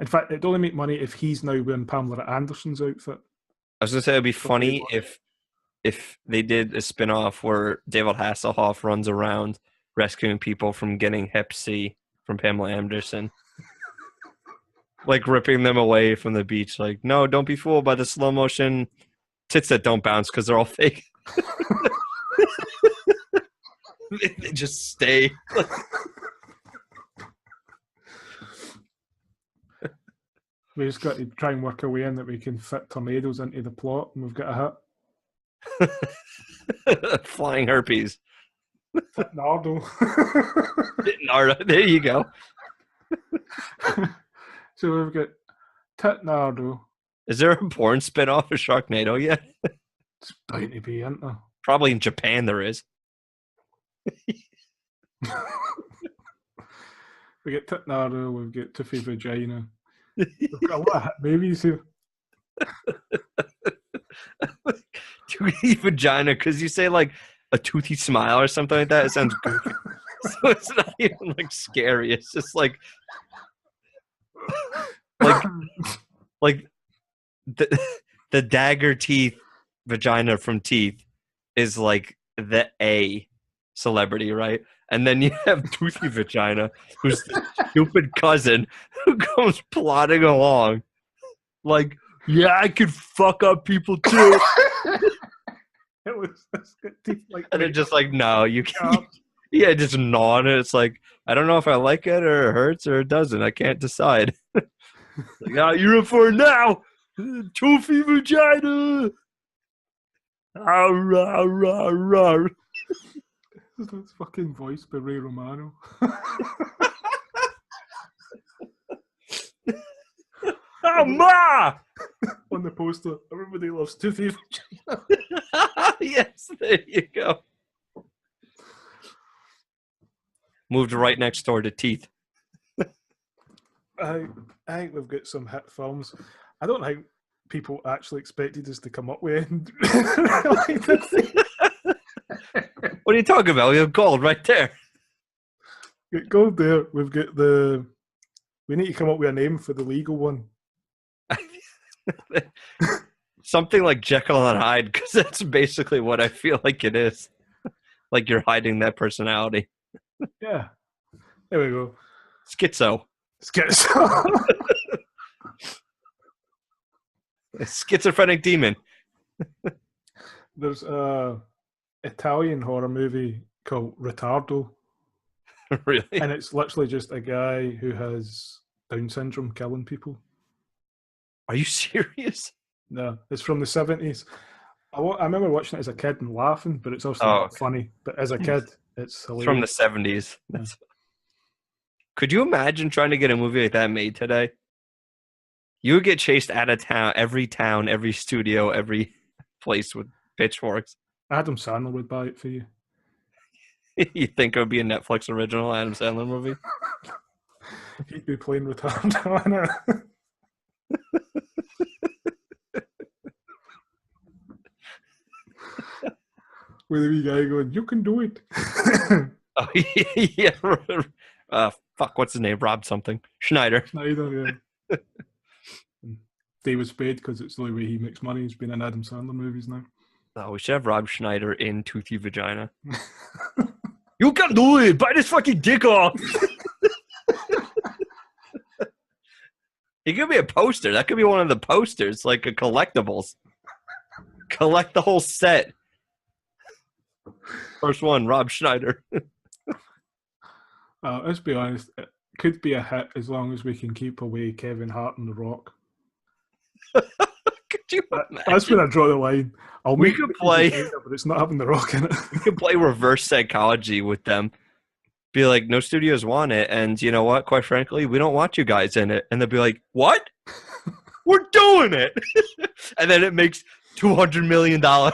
In fact, it'd only make money if he's now wearing Pamela Anderson's outfit. I was going to say it'd be funny if they did a spin-off where David Hasselhoff runs around rescuing people from getting Hep C from Pamela Anderson. Like ripping them away from the beach. Like, no, don't be fooled by the slow motion tits that don't bounce because they're all fake. They just stay. We just got to try and work a way in that we can fit tornadoes into the plot, and we've got a hit. Flying herpes. Titnardo. Titnardo. There you go. So we've got Titnardo. Is there a porn spin-off of Sharknado yet? It's bound to be, isn't there? Probably in Japan there is. We get Titnardo, we've got Toothy Vagina. We've got a lot of hit movies here. Toothy vagina, because you say like a toothy smile or something like that. It sounds goofy. So it's not even like scary. It's just like the dagger teeth vagina from Teeth is like the A celebrity, right? And then you have Toothy Vagina, who's the stupid cousin who comes plodding along. Like, yeah, I could fuck up people too. It was teeth like, and they're just like, no, you can't. Yeah, just gnaw on it. It's like, I don't know if I like it or it hurts or it doesn't. I can't decide. Like, oh, you're in for it now. Toothy Vagina. Rawr, rawr, rawr. That's fucking voice by Ray Romano. Oh, ma! On the poster, everybody loves Toothy Vagina. Yes, there you go. Moved right next door to Teeth. I think we've got some hit films. I don't think people actually expected us to come up with it. What are you talking about? We have gold right there. Got gold there. We've got the. We need to come up with a name for the legal one. Something like Jekyll and Hyde, because that's basically what I feel like it is. Like you're hiding that personality. Yeah. There we go. Schizo. A schizophrenic demon. There's a Italian horror movie called Retardo. Really? And it's literally just a guy who has Down syndrome killing people. Are you serious? No, it's from the 70s. I remember watching it as a kid and laughing, but it's also not funny. But as a kid, it's hilarious. From the 70s. Yeah. Could you imagine trying to get a movie like that made today? You would get chased out of town, every studio, every place with pitchforks. Adam Sandler would buy it for you. You think it would be a Netflix original Adam Sandler movie? He'd be playing Retardo in it. With a wee guy going, you can do it. Oh, yeah. Fuck, what's his name? Rob something. Schneider, yeah. David Spade, because it's the only way he makes money. He's been in Adam Sandler movies now. Oh, we should have Rob Schneider in Toothy Vagina. You can do it! Bite his fucking dick off! It could be a poster. That could be one of the posters, like a collectibles. Collect the whole set. First one, Rob Schneider. Let's be honest, it could be a hit as long as we can keep away Kevin Hart and The Rock. Could you imagine? That's when I draw the line. We could play, but it's not having The Rock in it. We could play reverse psychology with them. Be like, no studios want it, and you know what? Quite frankly, we don't want you guys in it. And they'll be like, what? We're doing it! And then it makes $200 million on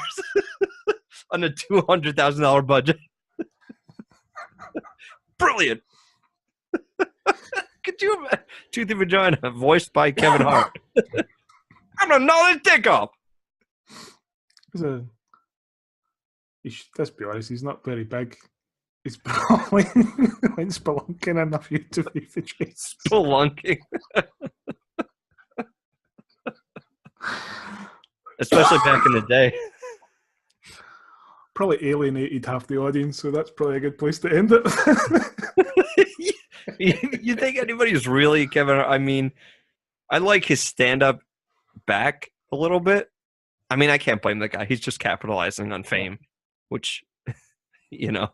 a $200,000 budget. Brilliant! Could you imagine? Toothy Vagina, voiced by Kevin Hart. I'm gonna gnaw his dick off! Let's be honest, he's not very big. He's probably went spelunking in a few Toothy Vaginas. Spelunking. Especially back in the day. Probably alienated half the audience, so that's probably a good place to end it. You think anybody's really Kevin? I mean, I like his stand-up back a little bit. I mean, I can't blame the guy. He's just capitalizing on fame, which, you know.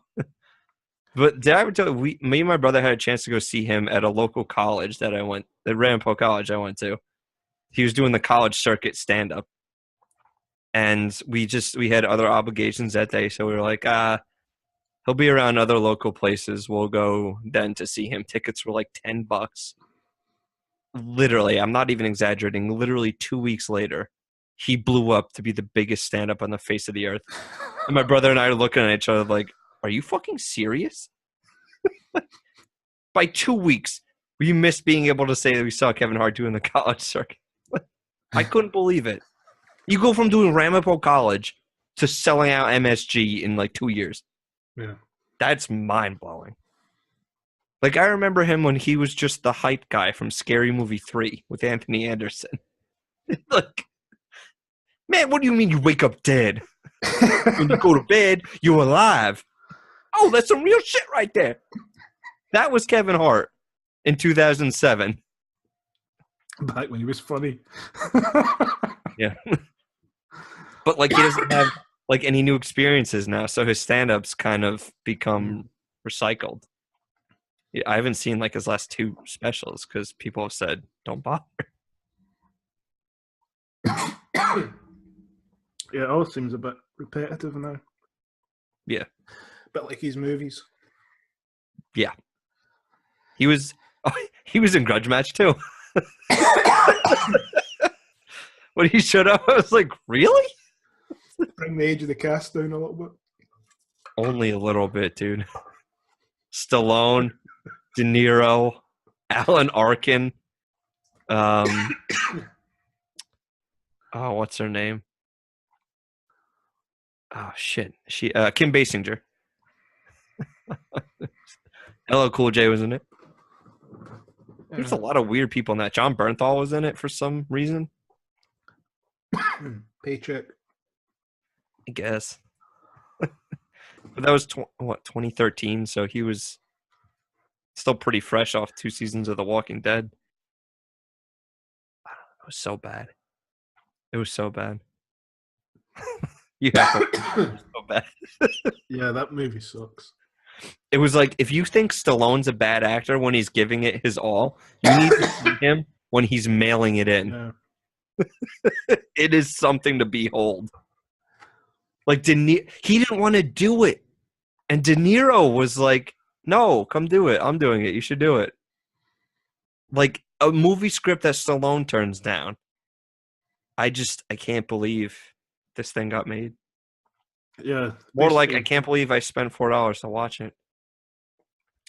But did I ever tell you, me and my brother had a chance to go see him at a local college that I went, the Ramapo College I went to. He was doing the college circuit stand-up. And we had other obligations that day, so we were like, he'll be around other local places. We'll go then to see him. Tickets were like $10. Literally, I'm not even exaggerating. Literally 2 weeks later, he blew up to be the biggest stand-up on the face of the earth. And my brother and I are looking at each other like, are you fucking serious? By 2 weeks, we missed being able to say that we saw Kevin Hart doing the college circuit. I couldn't believe it. You go from doing Ramapo College to selling out MSG in like 2 years. Yeah. That's mind-blowing. Like, I remember him when he was just the hype guy from Scary Movie 3 with Anthony Anderson. Like, man, what do you mean you wake up dead? When you go to bed, you're alive. Oh, that's some real shit right there. That was Kevin Hart in 2007. Back when he was funny. Yeah. But, like, he doesn't have, like, any new experiences now, so his stand-ups kind of become recycled. Yeah, I haven't seen, like, his last 2 specials because people have said, don't bother. Yeah, it all seems a bit repetitive now. Yeah. Bit like his movies. Yeah. He was in Grudge Match, too. When he showed up, I was like, really? Bring the age of the cast down a little bit. Only a little bit, dude. Stallone, De Niro, Alan Arkin. What's her name? Oh shit, Kim Basinger. LL Cool J was in it. There's a lot of weird people in that. John Bernthal was in it for some reason. Paycheck. I guess. But that was 2013, so he was still pretty fresh off 2 seasons of The Walking Dead. It was so bad. It was so bad. Yeah, it was so bad. Yeah, that movie sucks. It was like, if you think Stallone's a bad actor when he's giving it his all, you need to see him when he's mailing it in. Yeah. It is something to behold. Like, he didn't want to do it. And De Niro was like, no, come do it. I'm doing it. You should do it. Like, a movie script that Stallone turns down. I can't believe this thing got made. Yeah. More like, I can't believe I spent $4 to watch it.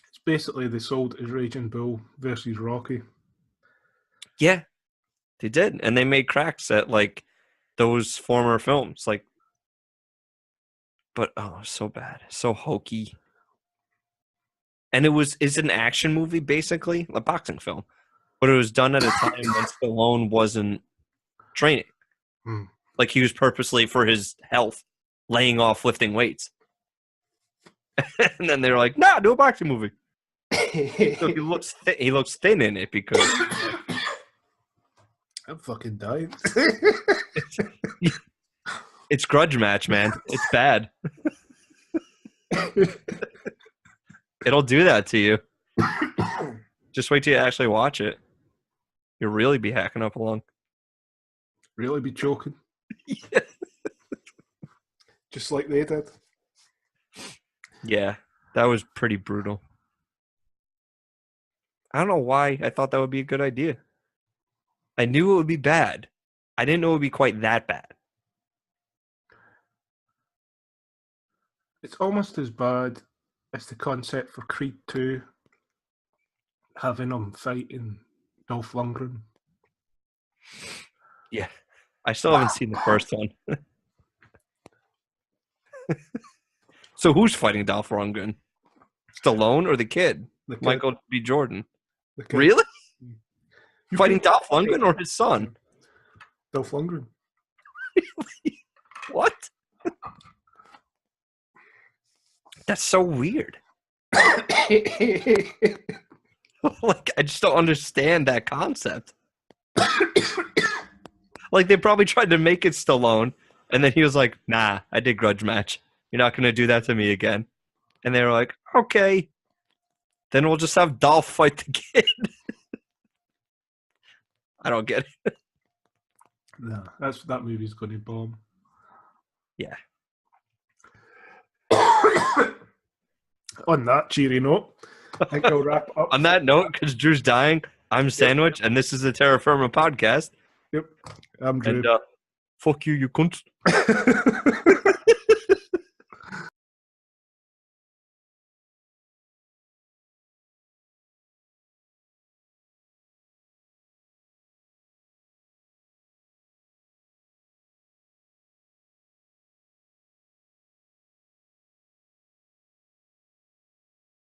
It's basically they sold as Raging Bull versus Rocky. Yeah, they did. And they made cracks at, like, those former films. Like, but, oh, so bad. So hokey. And it's an action movie, basically, a boxing film. But it was done at a time when Stallone wasn't training. Like, he was purposely, for his health, laying off lifting weights. And then they were like, nah, do a boxing movie. So he looks thin in it because... I'm fucking dying. It's Grudge Match, man. It's bad. It'll do that to you. Just wait till you actually watch it. You'll really be hacking up along. Really be choking. Yeah. Just like they did. Yeah, that was pretty brutal. I don't know why I thought that would be a good idea. I knew it would be bad. I didn't know it would be quite that bad. It's almost as bad as the concept for Creed 2 having him fighting Dolph Lundgren. Yeah. I still haven't seen the first one. So who's fighting Dolph Lundgren? Stallone or the kid? Michael B. Jordan. Really? Fighting Dolph Lundgren or his son? Dolph Lundgren. What? That's so weird. Like, I just don't understand that concept. Like, they probably tried to make it Stallone, and then he was like, nah, I did Grudge Match. You're not going to do that to me again. And they were like, okay. Then we'll just have Dolph fight the kid. I don't get it. No, that movie's going to bomb. Yeah. On that cheery note, I think I'll wrap up. On that note, because Drew's dying, I'm Sandwich, and this is the Terror Firma podcast. Yep, I'm Drew. And fuck you, you cunt.